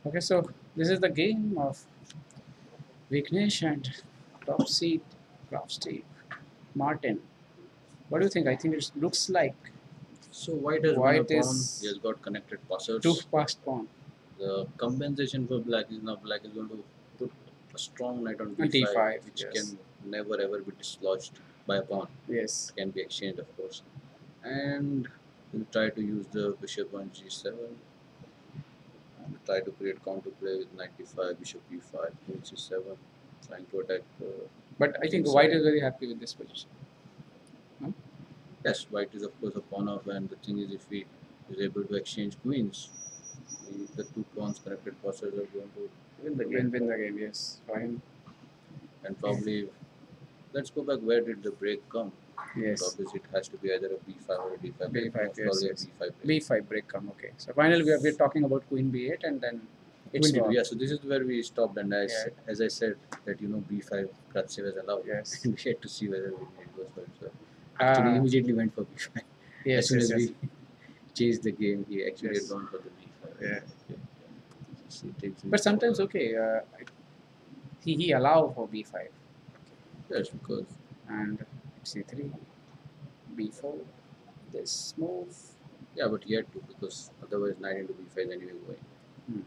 Speaker 1: Okay, so this is the game of Vignesh and top seed Steve Martin. What do you think? I think it looks like
Speaker 2: So white has won a
Speaker 1: white
Speaker 2: pawn. He
Speaker 1: is
Speaker 2: has got connected
Speaker 1: two
Speaker 2: passers.
Speaker 1: passed pawn.
Speaker 2: The compensation for black is now black is going to put a strong knight on
Speaker 1: And
Speaker 2: d5,
Speaker 1: d5,
Speaker 2: which
Speaker 1: yes.
Speaker 2: can never ever be dislodged by a pawn.
Speaker 1: Yes.
Speaker 2: It can be exchanged, of course. And he'll try to use the bishop on g7 and try to create counterplay with knight d5, bishop e5, queen c7, trying to attack.
Speaker 1: But I think
Speaker 2: King
Speaker 1: white
Speaker 2: side.
Speaker 1: is very happy with this position. No?
Speaker 2: Yes, white is of course a pawn off, and the thing is, if he is able to exchange queens, the two pawns connected passers are going to win the game.
Speaker 1: Win the game, yes. For him.
Speaker 2: And probably, let's go back. Where did the break come?
Speaker 1: Yes.
Speaker 2: Obviously, it has to be either a b5 or a d5 break.
Speaker 1: B5,
Speaker 2: Most
Speaker 1: yes,
Speaker 2: probably
Speaker 1: yes.
Speaker 2: a b5 break.
Speaker 1: B5 break come, okay. So finally we're talking about queen b8 and then it's
Speaker 2: Queen d2.
Speaker 1: wrong.
Speaker 2: Yeah, so this is where we stopped, and
Speaker 1: Yeah.
Speaker 2: as I said that b5 Kratsev was allowed.
Speaker 1: Yes.
Speaker 2: And we had to see whether it goes for it. So actually, he immediately went for b5.
Speaker 1: Yes,
Speaker 2: As soon
Speaker 1: yes,
Speaker 2: as
Speaker 1: yes.
Speaker 2: we changed the game, he actually
Speaker 1: Yes.
Speaker 2: had gone for the b5.
Speaker 1: Yeah.
Speaker 2: Okay. So he takes
Speaker 1: But sometimes, okay, he allow for b5
Speaker 2: yes, because
Speaker 1: and c3, b4. This move.
Speaker 2: yeah, but he had to because otherwise knight into b5 is anyway going.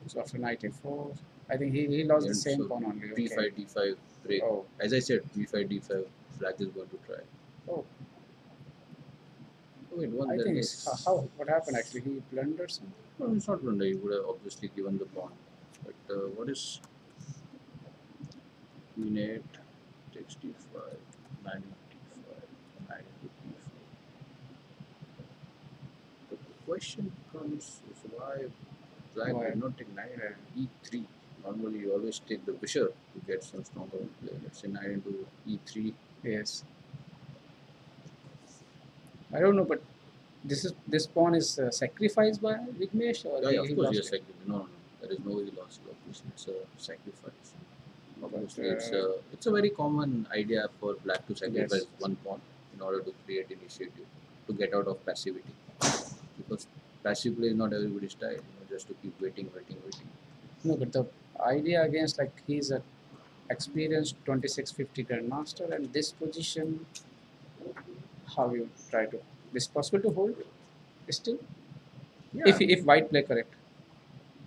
Speaker 1: So after knight a4, I think he lost the
Speaker 2: And
Speaker 1: same
Speaker 2: so
Speaker 1: pawn only.
Speaker 2: b5
Speaker 1: Okay.
Speaker 2: d5 break.
Speaker 1: Oh.
Speaker 2: As I said, b5 d5 black is going to try.
Speaker 1: Oh.
Speaker 2: Oh, it won.
Speaker 1: I
Speaker 2: Then
Speaker 1: think
Speaker 2: it's
Speaker 1: how what happened actually? He blundered something.
Speaker 2: no, it's not blunder. He would have obviously given the pawn. But what is queen 8 takes d5, knight d5, knight into b4. The question comes is why black
Speaker 1: Why?
Speaker 2: did not take knight at e3. Normally, you always take the bishop to get some stronger play. Let's say knight into e3.
Speaker 1: Yes. I don't know, but this pawn is sacrificed by Vignesh or
Speaker 2: Yeah, of
Speaker 1: he
Speaker 2: course,
Speaker 1: lost
Speaker 2: yes,
Speaker 1: it?
Speaker 2: no, there is no way he lost. Obviously, it's a sacrifice. Obviously,
Speaker 1: But,
Speaker 2: it's a very common idea for black to sacrifice
Speaker 1: yes.
Speaker 2: one pawn in order to create initiative to get out of passivity. Because passive play is not everybody's style. Just to keep waiting.
Speaker 1: No, but the idea against like he's a experienced 2650 grandmaster and this position, how you try to? Is possible to hold still?
Speaker 2: Yeah,
Speaker 1: If white play correct.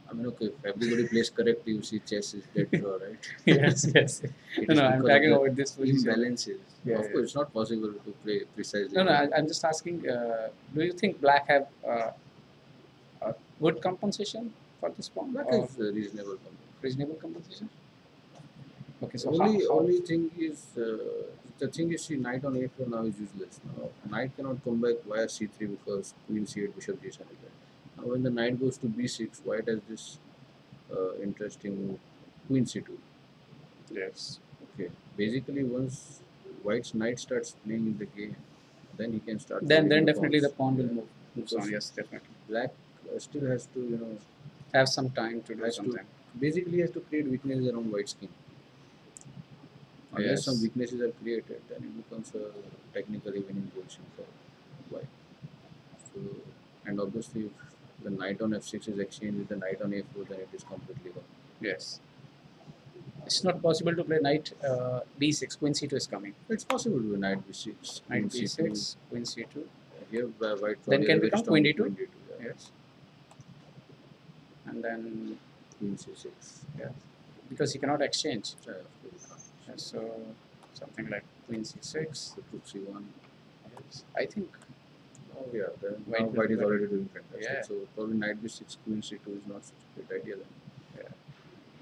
Speaker 2: I mean, okay, if everybody plays correctly, you see chess is dead draw, right?
Speaker 1: Yes, yes.
Speaker 2: It
Speaker 1: No,
Speaker 2: is
Speaker 1: no, I'm
Speaker 2: because of
Speaker 1: talking
Speaker 2: the
Speaker 1: about this position.
Speaker 2: imbalances.
Speaker 1: Yeah,
Speaker 2: Of
Speaker 1: yeah.
Speaker 2: course, it's not possible to play precisely.
Speaker 1: No, no, I'm just asking. Do you think black have a good compensation for this pawn
Speaker 2: Black
Speaker 1: or
Speaker 2: is reasonable.
Speaker 1: reasonable compensation? Okay, so
Speaker 2: Only thing is the thing is, see, knight on a4 now is useless. Now knight cannot come back via c3 because queen c8 bishop g7 is there. Now when the knight goes to b6, white has this interesting move, queen c2.
Speaker 1: yes.
Speaker 2: Okay, basically once white's knight starts playing in the game, then he can start
Speaker 1: Then
Speaker 2: moving the
Speaker 1: definitely the
Speaker 2: pawns.
Speaker 1: pawn will
Speaker 2: Yeah,
Speaker 1: moves on.
Speaker 2: because
Speaker 1: Yes, definitely.
Speaker 2: black still has to,
Speaker 1: Have some time to do
Speaker 2: has to
Speaker 1: something.
Speaker 2: basically has to create weaknesses around white's king. Unless some
Speaker 1: Yes.
Speaker 2: weaknesses are created, then it becomes a technically winning position for white. So, and obviously, if the knight on f6 is exchanged with the knight on a4, then it is completely gone.
Speaker 1: Yes. It's not possible to play knight b6. Queen c2 is coming.
Speaker 2: It's possible to do knight b6, queen
Speaker 1: Knight
Speaker 2: c2.
Speaker 1: b6, queen c2.
Speaker 2: Here, white
Speaker 1: Then
Speaker 2: probably has
Speaker 1: can
Speaker 2: a very
Speaker 1: become queen
Speaker 2: strong
Speaker 1: d2.
Speaker 2: queen d2. Yeah.
Speaker 1: Yes. And then
Speaker 2: Queen c6.
Speaker 1: yeah, because he cannot exchange.
Speaker 2: Yeah, of course you can't.
Speaker 1: So something like queen c6.
Speaker 2: The rook c1.
Speaker 1: Yes. I think
Speaker 2: Oh yeah, then
Speaker 1: white
Speaker 2: now
Speaker 1: will
Speaker 2: white
Speaker 1: do
Speaker 2: is
Speaker 1: better.
Speaker 2: already doing fantastic.
Speaker 1: Yeah.
Speaker 2: So probably knight b6, queen c2 is not such a great idea then.
Speaker 1: Yeah.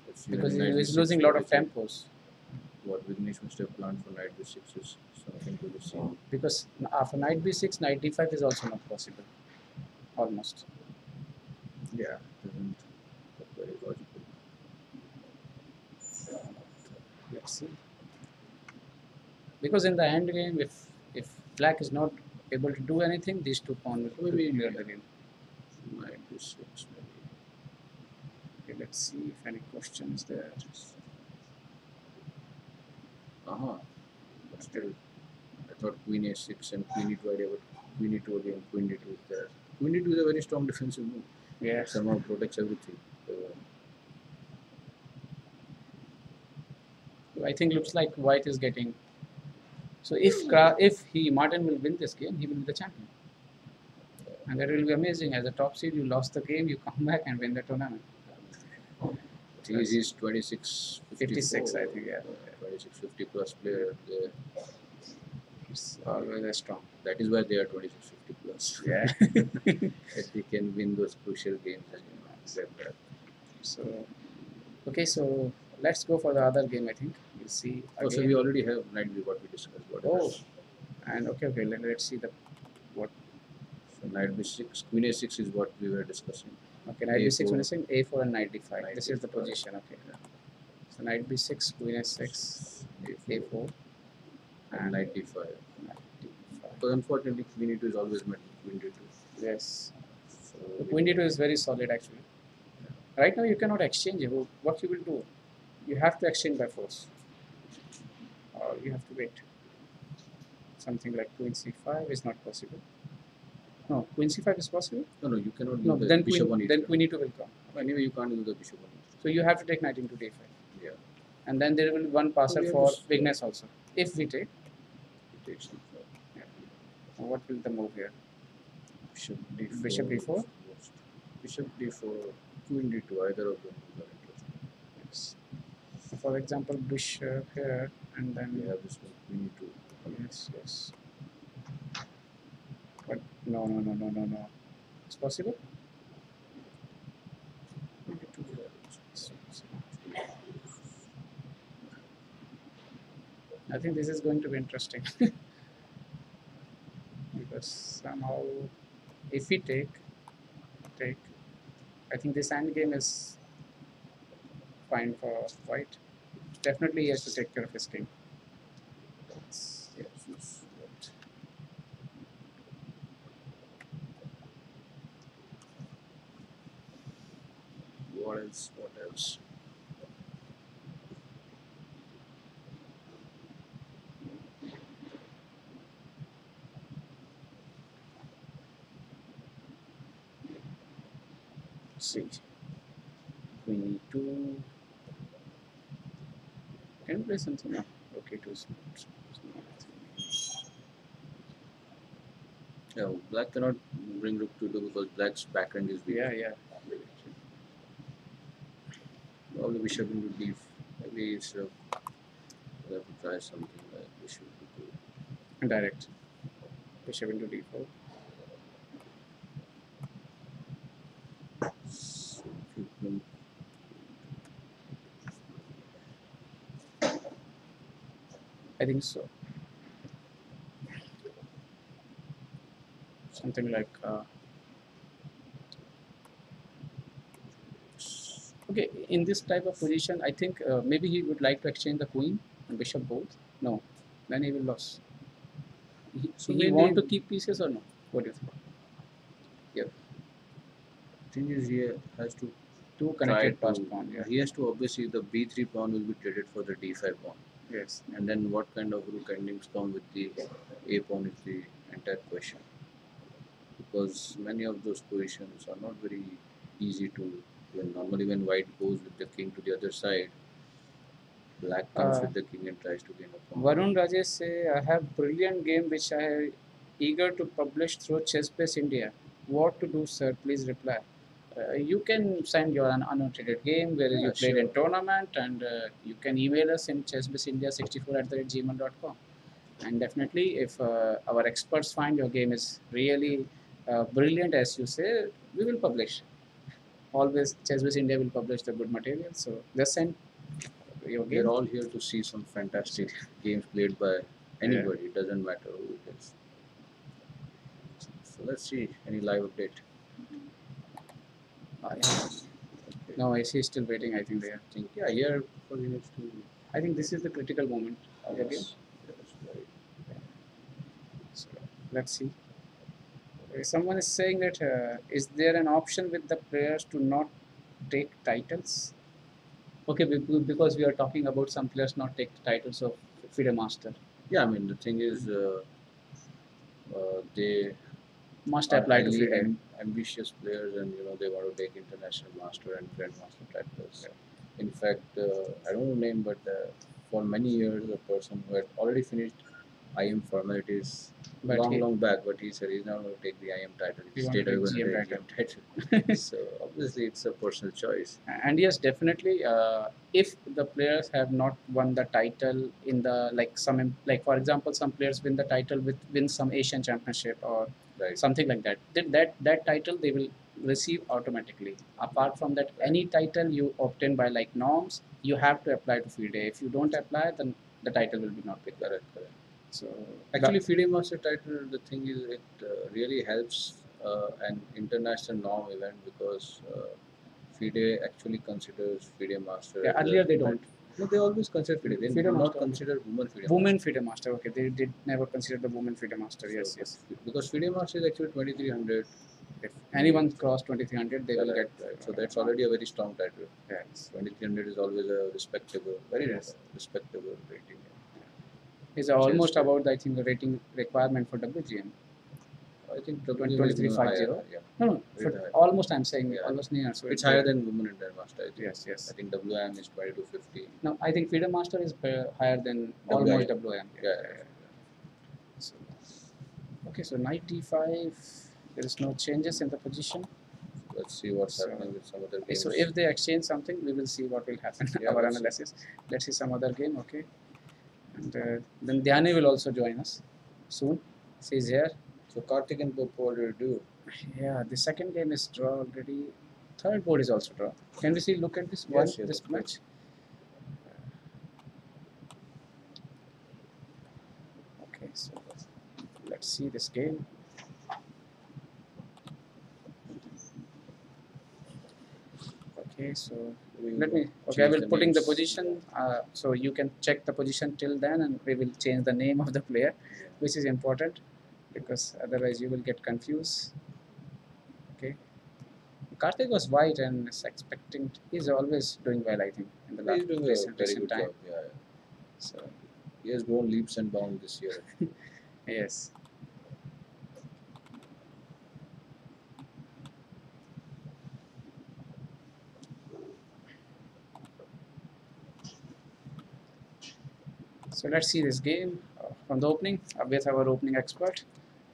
Speaker 2: Let's see
Speaker 1: Because
Speaker 2: when
Speaker 1: he
Speaker 2: knight
Speaker 1: is
Speaker 2: b6,
Speaker 1: losing a lot
Speaker 2: what
Speaker 1: of
Speaker 2: is it?
Speaker 1: tempos.
Speaker 2: What Vignesh must have planned for knight b6 is something to be seen.
Speaker 1: Because after knight b6, knight d5 is also not possible. Almost.
Speaker 2: Yeah, doesn't look very logical.
Speaker 1: Let's see. Because in the end game, if black is not able to do anything, these two pawns will
Speaker 2: Maybe
Speaker 1: clear the game.
Speaker 2: knight b6 maybe.
Speaker 1: Okay, let's see if any question is there.
Speaker 2: But still, I thought queen a6 and queen e2 idea, but queen e2 again, queen d2 is there. Queen d2 is a very strong defensive move.
Speaker 1: Yeah.
Speaker 2: It somehow protects everything.
Speaker 1: I think looks like white is getting. So if he Martin will win this game, he will be the champion, and that will be amazing. As a top seed, you lost the game, you come back and win the tournament.
Speaker 2: He's 26,
Speaker 1: 56, I think. Yeah.
Speaker 2: 26, 50 plus player.
Speaker 1: It's always strong.
Speaker 2: That is why they are 26, 50 plus.
Speaker 1: Yeah.
Speaker 2: That they can win those crucial games and accept that.
Speaker 1: So okay, so let's go for the other game. I think we'll see.
Speaker 2: Also, we already have knight b what we discussed. What
Speaker 1: Oh, and okay, let's see the what.
Speaker 2: So knight b6, queen a6 is what we were discussing.
Speaker 1: Okay, knight b6,
Speaker 2: A4.
Speaker 1: finishing a4 and knight d5.
Speaker 2: Knight
Speaker 1: This is the
Speaker 2: d5.
Speaker 1: position. Okay. So knight b6, queen a6, a4,
Speaker 2: And knight d5.
Speaker 1: knight d5.
Speaker 2: But unfortunately, queen e2 is always met with queen d2.
Speaker 1: Yes.
Speaker 2: So
Speaker 1: The queen d2 is very solid actually. Right now you cannot exchange it. What you will do? You have to exchange by force, or you have to wait. Something like queen c5 is not possible. No, queen c5 is possible.
Speaker 2: no, you cannot
Speaker 1: No,
Speaker 2: do the
Speaker 1: then
Speaker 2: bishop on
Speaker 1: queen,
Speaker 2: e3.
Speaker 1: then queen e2 will come.
Speaker 2: Anyway, you can't do the bishop on e3.
Speaker 1: So you have to take knight into d5,
Speaker 2: Yeah.
Speaker 1: and then there will be one passer
Speaker 2: we have
Speaker 1: for
Speaker 2: to
Speaker 1: bigness also. If we take,
Speaker 2: It takes d5.
Speaker 1: what will the move here?
Speaker 2: Bishop
Speaker 1: Bishop d4.
Speaker 2: Bishop d4, queen d2, either of them are interesting.
Speaker 1: Yes. So for example, bishop here, and then
Speaker 2: We have this one, queen e2.
Speaker 1: yes. But no. It's possible. I think this is going to be interesting because somehow, if we take, I think this end game is fine for white. Definitely, he has to take care of his king.
Speaker 2: Yes. What else?
Speaker 1: See, queen e2. Can you play something? No. Okay, two slots.
Speaker 2: Yeah, black cannot bring rook to 2 because black's backhand is weak.
Speaker 1: Yeah.
Speaker 2: Probably bishop into d. Maybe instead of we have to try something like bishop into
Speaker 1: Direct. Bishop into d4. think so. Something like okay. In this type of position, I think maybe he would like to exchange the queen and bishop both. No, then he will lose.
Speaker 2: So
Speaker 1: He want to
Speaker 2: mainly,
Speaker 1: keep pieces or no? What do you think? Yeah,
Speaker 2: thing is he has to
Speaker 1: two
Speaker 2: try
Speaker 1: connected passed
Speaker 2: to.
Speaker 1: pawn. Yeah.
Speaker 2: He has to obviously the b3 pawn will be traded for the d5 pawn,
Speaker 1: Yes.
Speaker 2: and then what kind of rook endings come with the a pawn is the entire question. Because many of those positions are not very easy to win. Normally, when white goes with the king to the other side, black comes
Speaker 1: Uh,
Speaker 2: with the king and tries to gain a pawn.
Speaker 1: Varun Rajesh say, I have brilliant game which I am eager to publish through chessbase India. What to do, sir? Please reply. You can send your annotated game where you
Speaker 2: Yeah,
Speaker 1: played in
Speaker 2: sure.
Speaker 1: tournament, and you can email us in chessbaseindia64@gmail.com. And definitely, if our experts find your game is really brilliant, as you say, we will publish. Always, chessbase India will publish the good material. So just send your
Speaker 2: We are
Speaker 1: game.
Speaker 2: all here to see some fantastic games played by
Speaker 1: Yeah.
Speaker 2: anybody. It doesn't matter who it is. So let's see any live update.
Speaker 1: Yeah.
Speaker 2: Okay.
Speaker 1: No, he's still waiting. I think there.
Speaker 2: I think yeah, here because he needs to.
Speaker 1: I think this is the critical moment of the game.
Speaker 2: Yes. Yes. Right.
Speaker 1: So let's see. Someone is saying that is there an option with the players to not take titles? Okay, because we are talking about some players not take titles of FIDE Master.
Speaker 2: Yeah, I mean the thing is, they
Speaker 1: Must
Speaker 2: are
Speaker 1: apply to
Speaker 2: highly
Speaker 1: FIDE.
Speaker 2: ambitious players, and they want to take international master and grandmaster titles. In fact, I don't know name, but for many years, a person who had already finished IM formalities
Speaker 1: But
Speaker 2: long,
Speaker 1: he,
Speaker 2: long back, but he said he's not going to take the IM title.
Speaker 1: he
Speaker 2: He
Speaker 1: want to
Speaker 2: stayed away
Speaker 1: take
Speaker 2: going to
Speaker 1: GM
Speaker 2: take
Speaker 1: title.
Speaker 2: GM title. So obviously, it's a personal choice.
Speaker 1: And yes, definitely, if the players have not won the title in the like for example, some players win the title with win some Asian championship or
Speaker 2: Right.
Speaker 1: something like that, then that title they will receive automatically. Apart from that,
Speaker 2: Right.
Speaker 1: any title you obtain by like norms, you have to apply to FIDE. If you don't apply, then the title will be not with you.
Speaker 2: Correct, correct.
Speaker 1: So
Speaker 2: Actually, FIDE Master title, the thing is, it really helps an international norm event because FIDE actually considers FIDE Master
Speaker 1: yeah,
Speaker 2: as
Speaker 1: earlier
Speaker 2: a.
Speaker 1: they don't.
Speaker 2: No, they always consider FIDE. They
Speaker 1: FIDE
Speaker 2: do not
Speaker 1: Master,
Speaker 2: consider women FIDE
Speaker 1: women
Speaker 2: Master.
Speaker 1: FIDE Master. Okay, they did never consider the women FIDE Master.
Speaker 2: So,
Speaker 1: Yes, yes.
Speaker 2: because FIDE Master is actually 2300.
Speaker 1: If anyone cross 2300, they will get.
Speaker 2: Right. So that's already a very strong title.
Speaker 1: Yes.
Speaker 2: 2300 is always a respectable, very
Speaker 1: Yes.
Speaker 2: respectable rating.
Speaker 1: It's almost about I think the rating requirement for WGM.
Speaker 2: I think WM is
Speaker 1: 2350.
Speaker 2: higher. Yeah.
Speaker 1: No,
Speaker 2: Very
Speaker 1: for
Speaker 2: higher.
Speaker 1: almost I'm saying
Speaker 2: Yeah.
Speaker 1: almost near. So
Speaker 2: It's higher than women in Master. I think.
Speaker 1: Yes, yes.
Speaker 2: I think WM is 2250.
Speaker 1: No, I think FIDE Master is higher than
Speaker 2: WM.
Speaker 1: almost WM.
Speaker 2: Yeah.
Speaker 1: So, okay, so knight d5. There is no changes in the position.
Speaker 2: Let's see what's happening with some other games.
Speaker 1: So if they exchange something, we will see what will happen.
Speaker 2: Yeah,
Speaker 1: Our
Speaker 2: let's
Speaker 1: analysis. Let's see some other game. Okay, and then Dhyani will also join us soon. She's here.
Speaker 2: So Karthik and Popo, what do you do?
Speaker 1: Yeah, the second game is draw already. Third board is also draw. Can we see? Look at this
Speaker 2: Yes,
Speaker 1: one. This match. Okay, so let's see this game. Okay, so let me. Okay, I will putting the position. So you can check the position till then, and we will change the name of the player, which is important because otherwise you will get confused. Okay, Karthik was white and is expecting. He's always doing well, I think, in the
Speaker 2: He's doing a
Speaker 1: recent
Speaker 2: very good
Speaker 1: time.
Speaker 2: job. Yeah.
Speaker 1: So
Speaker 2: He has grown leaps and bounds this year.
Speaker 1: yes. So let's see this game from the opening with our opening expert.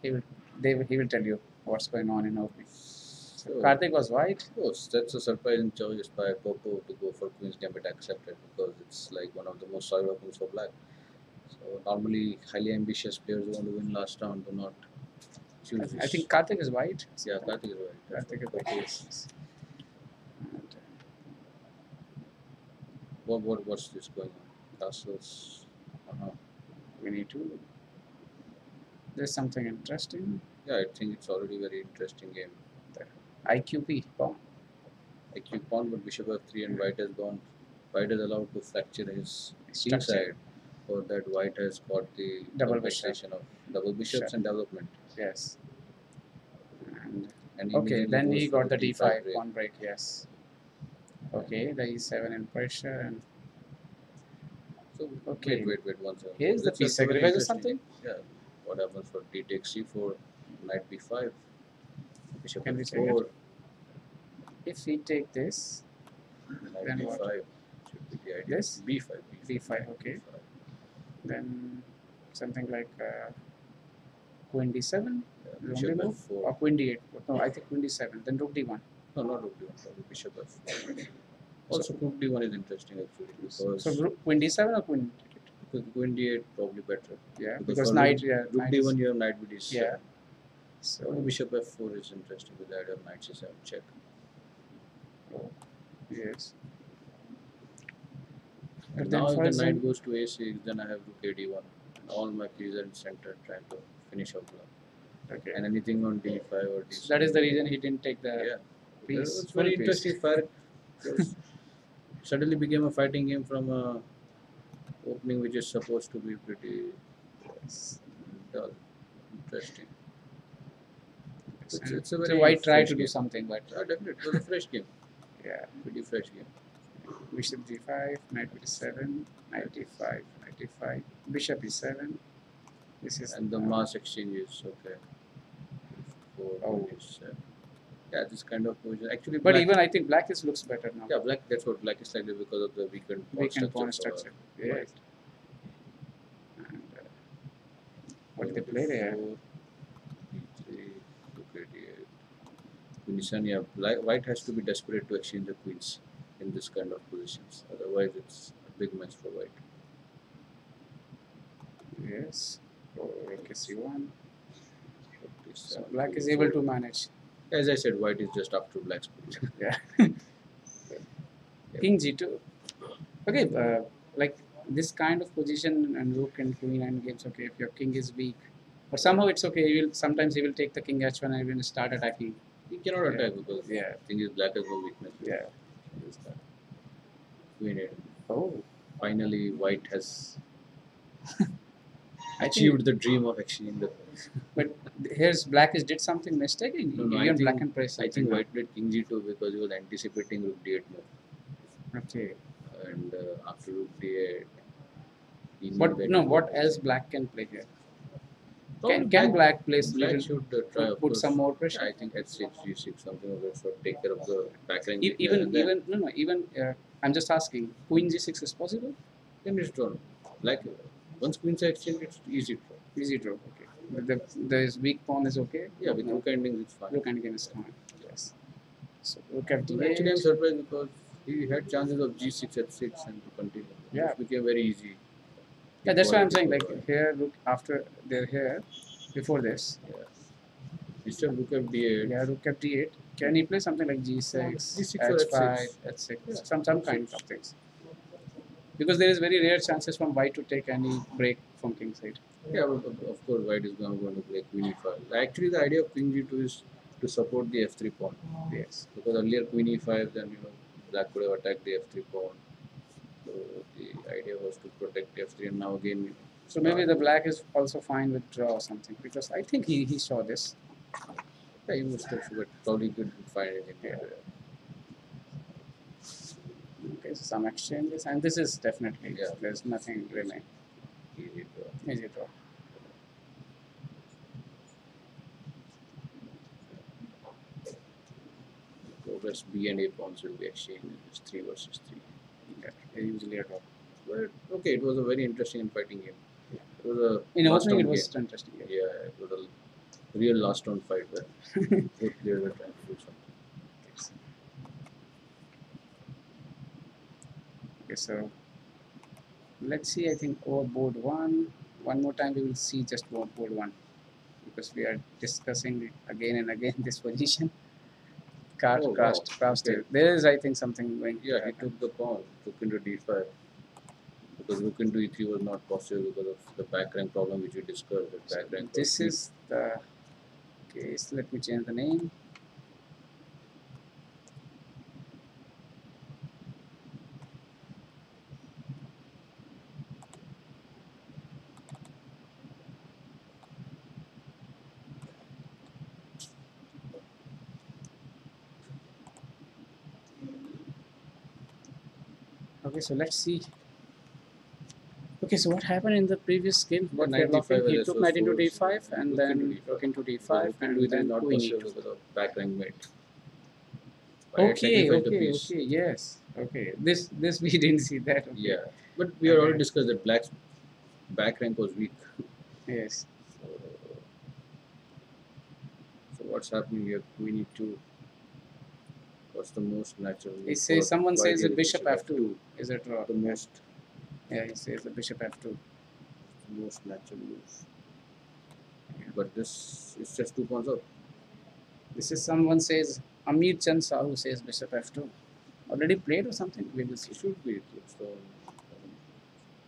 Speaker 1: He will tell you what's going on in opening. So Karthik was white.
Speaker 2: Oh, that's a surprising choice by Popo to go for Queen's Gambit accepted because it's like one of the most solid openings for Black. So normally highly ambitious players who want to win last round do not choose this.
Speaker 1: I think Karthik is white.
Speaker 2: Yeah, Karthik is white.
Speaker 1: Karthik is white. Yes. And,
Speaker 2: What's this going on? Castles.
Speaker 1: we need to. There's something interesting.
Speaker 2: Yeah, I think it's already very interesting game.
Speaker 1: The IQP pawn.
Speaker 2: IQ pawn, but bishop f3 and white has gone. White is allowed to fracture his king
Speaker 1: Structure.
Speaker 2: side. For that, white has got the
Speaker 1: Double bishop.
Speaker 2: compensation of double bishops and development.
Speaker 1: Yes. And
Speaker 2: And
Speaker 1: okay,
Speaker 2: immediately
Speaker 1: then
Speaker 2: goes
Speaker 1: he
Speaker 2: for
Speaker 1: got the
Speaker 2: the
Speaker 1: d5
Speaker 2: break.
Speaker 1: pawn break. Yes. Okay, the e7 in pressure, and
Speaker 2: So
Speaker 1: okay.
Speaker 2: wait one second.
Speaker 1: Here's the
Speaker 2: That's
Speaker 1: piece
Speaker 2: very
Speaker 1: sacrifice or
Speaker 2: interesting.
Speaker 1: something.
Speaker 2: Yeah. What happens for d takes c4, knight b5, bishop
Speaker 1: Can we check
Speaker 2: f4,
Speaker 1: If we take this,
Speaker 2: knight
Speaker 1: then
Speaker 2: b5
Speaker 1: what?
Speaker 2: should be the idea.
Speaker 1: This
Speaker 2: b5,
Speaker 1: b5. Okay. Then something like queen d7, the only
Speaker 2: bishop
Speaker 1: move,
Speaker 2: f4.
Speaker 1: or queen d8. No, I think queen d7. Then rook d1.
Speaker 2: No, not rook d1, probably bishop f4. Also, rook d1 is interesting actually because
Speaker 1: So queen d7 or queen
Speaker 2: queen d8 probably better.
Speaker 1: yeah,
Speaker 2: Because
Speaker 1: because
Speaker 2: for
Speaker 1: knight,
Speaker 2: rook
Speaker 1: knight
Speaker 2: d1
Speaker 1: is,
Speaker 2: you have knight b7.
Speaker 1: yeah.
Speaker 2: So
Speaker 1: So
Speaker 2: bishop f4 is interesting with the idea of knight c7 check.
Speaker 1: oh, yes.
Speaker 2: And
Speaker 1: But then
Speaker 2: now if
Speaker 1: for
Speaker 2: the
Speaker 1: example,
Speaker 2: knight goes to a6, then I have rook a d1. And all my pieces are in center trying to finish off black.
Speaker 1: okay.
Speaker 2: And anything on d5 or d7.
Speaker 1: So that is the reason he didn't take the
Speaker 2: Yeah.
Speaker 1: piece.
Speaker 2: It's very
Speaker 1: full piece.
Speaker 2: interesting fight. Because suddenly became a fighting game from a opening which is supposed to be pretty dull. Interesting. It's a very
Speaker 1: So white tried
Speaker 2: fresh
Speaker 1: to do
Speaker 2: game.
Speaker 1: something, but
Speaker 2: Yeah, definitely. It was a fresh game.
Speaker 1: yeah.
Speaker 2: Pretty fresh game.
Speaker 1: Bishop g5, knight b7, knight d5, knight d5, bishop e7. This is
Speaker 2: And the mass exchange is okay.
Speaker 1: Oh.
Speaker 2: Yeah, this kind of position. Actually,
Speaker 1: But
Speaker 2: black,
Speaker 1: even I think black looks better now.
Speaker 2: yeah, black. That's what black is slightly because of the weakened pawn structure.
Speaker 1: Yeah.
Speaker 2: Right.
Speaker 1: And what did they play there?
Speaker 2: D3, rook a8. Queen e7, yeah, white has to be desperate to exchange the queens in this kind of positions. Otherwise, it's a big match for white.
Speaker 1: Yes. Oh, rook is c1. So
Speaker 2: So
Speaker 1: black is able to manage.
Speaker 2: as I said, white is just after black's position.
Speaker 1: Yeah. King g2. Okay, like this kind of position and rook and queen and games. Okay, if your king is weak, but somehow it's okay. Sometimes he will take the king h1 and even start attacking.
Speaker 2: He cannot attack because
Speaker 1: Yeah.
Speaker 2: thing is black has no weakness.
Speaker 1: Yeah.
Speaker 2: Is that queen 8.
Speaker 1: Oh,
Speaker 2: Finally, white has
Speaker 1: I
Speaker 2: achieved the dream of exchanging the.
Speaker 1: but here's black is did something mistake.
Speaker 2: No,
Speaker 1: Even black and press.
Speaker 2: I think white played king g2 because he was anticipating rook d8 move.
Speaker 1: Okay.
Speaker 2: And after rook d8, he knew
Speaker 1: But
Speaker 2: that
Speaker 1: no,
Speaker 2: he
Speaker 1: what
Speaker 2: would-
Speaker 1: else black can play here?
Speaker 2: Probably
Speaker 1: Can black play
Speaker 2: Black
Speaker 1: little,
Speaker 2: should try of
Speaker 1: put
Speaker 2: course.
Speaker 1: some more pressure?
Speaker 2: I think h6, g6, something of that sort. Take care of the backline.
Speaker 1: Even I'm just asking. Queen g6 is possible.
Speaker 2: Then it's drawn. Black once queens are exchanged, it's easy draw.
Speaker 1: Easy draw. Okay. The weak pawn is okay.
Speaker 2: Yeah, with rook endings, it's fine.
Speaker 1: Rook and game is fine. Yes. So rook f
Speaker 2: Actually, I'm
Speaker 1: d8.
Speaker 2: surprised because he had chances of g6 h6 and to continue.
Speaker 1: Yeah.
Speaker 2: It became very easy.
Speaker 1: Yeah, that's why I'm saying.
Speaker 2: Before
Speaker 1: Like here, rook after they're here. Before this,
Speaker 2: yeah. Instead of rook f d8,
Speaker 1: yeah, rook f d8. Can he play something like g6,
Speaker 2: G6 or
Speaker 1: h5,
Speaker 2: H6?
Speaker 1: h6,
Speaker 2: Yeah.
Speaker 1: some kind of things? Because there is very rare chances from white to take any break from king side.
Speaker 2: yeah, of course, white is going to play queen e5. Actually, the idea of queen g2 is to support the f3 pawn.
Speaker 1: Yes.
Speaker 2: Because earlier queen e5, then black could have attacked the f3 pawn. So the idea was to protect f3, and now again.
Speaker 1: So maybe the black is also fine with draw or something, because I think he saw this.
Speaker 2: Yeah, he must have, but probably couldn't find anything.
Speaker 1: Yeah. Okay, so some exchanges, and this is definitely there's nothing remain.
Speaker 2: Easy draw.
Speaker 1: Easy draw.
Speaker 2: Progress B and A pawns will be exchanged. It's 3 versus 3.
Speaker 1: Yeah, usually a draw.
Speaker 2: But okay, it was a very interesting and fighting game. It was a
Speaker 1: In
Speaker 2: last
Speaker 1: opening, it
Speaker 2: round
Speaker 1: was
Speaker 2: game.
Speaker 1: interesting. Yeah.
Speaker 2: Yeah, it was a real last round fight where both players were trying to do something.
Speaker 1: Okay, so let's see. I think over board one. One more time, we will see just board one, because we are discussing again and again this position.
Speaker 2: Oh, wow.
Speaker 1: Cast.
Speaker 2: Okay.
Speaker 1: There is, I think, something going.
Speaker 2: Yeah, he took the pawn, took into d5. The because rook into e3 was not possible because of the back rank problem which we discussed. That
Speaker 1: So
Speaker 2: back rank was
Speaker 1: this
Speaker 2: weak.
Speaker 1: is the case. Let me change the name. Okay, so let's see. Okay, so what happened in the previous game?
Speaker 2: Yeah,
Speaker 1: What we are
Speaker 2: knight d5
Speaker 1: looking? He
Speaker 2: was
Speaker 1: took knight into
Speaker 2: forced.
Speaker 1: d5 and
Speaker 2: Rook into
Speaker 1: then
Speaker 2: d5.
Speaker 1: rook into
Speaker 2: Because
Speaker 1: d5
Speaker 2: rook into
Speaker 1: and
Speaker 2: e3 is
Speaker 1: then
Speaker 2: not
Speaker 1: queen
Speaker 2: possible
Speaker 1: e2.
Speaker 2: because of back rank mate. I had
Speaker 1: Okay,
Speaker 2: sacrificed the
Speaker 1: okay,
Speaker 2: piece.
Speaker 1: okay. Yes. Okay. This we didn't see that. Okay.
Speaker 2: Yeah, but we had already
Speaker 1: Okay.
Speaker 2: discussed that black's back rank was weak.
Speaker 1: Yes.
Speaker 2: So, so what's happening here? Queen e2. What's the most natural
Speaker 1: He
Speaker 2: move
Speaker 1: says
Speaker 2: for
Speaker 1: someone
Speaker 2: white
Speaker 1: says a
Speaker 2: is
Speaker 1: bishop
Speaker 2: bishop
Speaker 1: f2.
Speaker 2: f2.
Speaker 1: Is it wrong?
Speaker 2: The most
Speaker 1: Yeah, he says the bishop f2.
Speaker 2: natural move. But this is just 2 pawns up.
Speaker 1: This is someone says Amir Chand Sahu says bishop f2. Already played or something? We will see.
Speaker 2: It should be. So,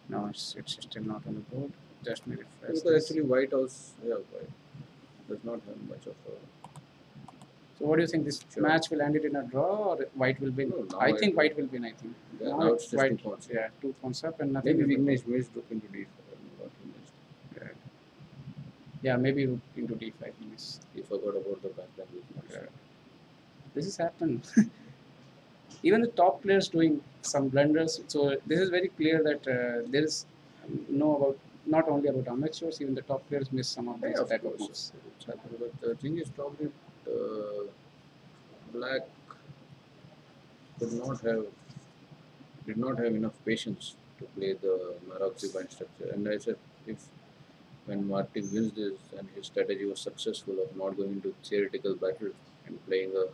Speaker 1: No, it's still not on the board. Just me refresh
Speaker 2: because
Speaker 1: this.
Speaker 2: actually white house, yeah, white does not have much of a.
Speaker 1: So what do you think? This
Speaker 2: Sure.
Speaker 1: match will end it in a draw or white will win?
Speaker 2: No, now
Speaker 1: I
Speaker 2: white
Speaker 1: think
Speaker 2: will-
Speaker 1: white will win. I think.
Speaker 2: Yeah, now it's just
Speaker 1: white,
Speaker 2: 2 pawns.
Speaker 1: Yeah, 2 pawns up and nothing.
Speaker 2: Maybe
Speaker 1: will be-
Speaker 2: Vignesh missed rook into d4. What he missed.
Speaker 1: Yeah. Yeah, maybe rook into d5 miss.
Speaker 2: He forgot about the back line.
Speaker 1: Yeah. This has happened. Even the top players doing some blunders. So this is very clear that there is no about not only about amateurs. Even the top players miss some of these
Speaker 2: Yeah, of
Speaker 1: type of
Speaker 2: course.
Speaker 1: moves.
Speaker 2: It's happened. But the thing is, probably black could not have did not have enough patience to play the Maroczy bind structure. And I said, if when Martin wins this and his strategy was successful of not going into theoretical battle and playing a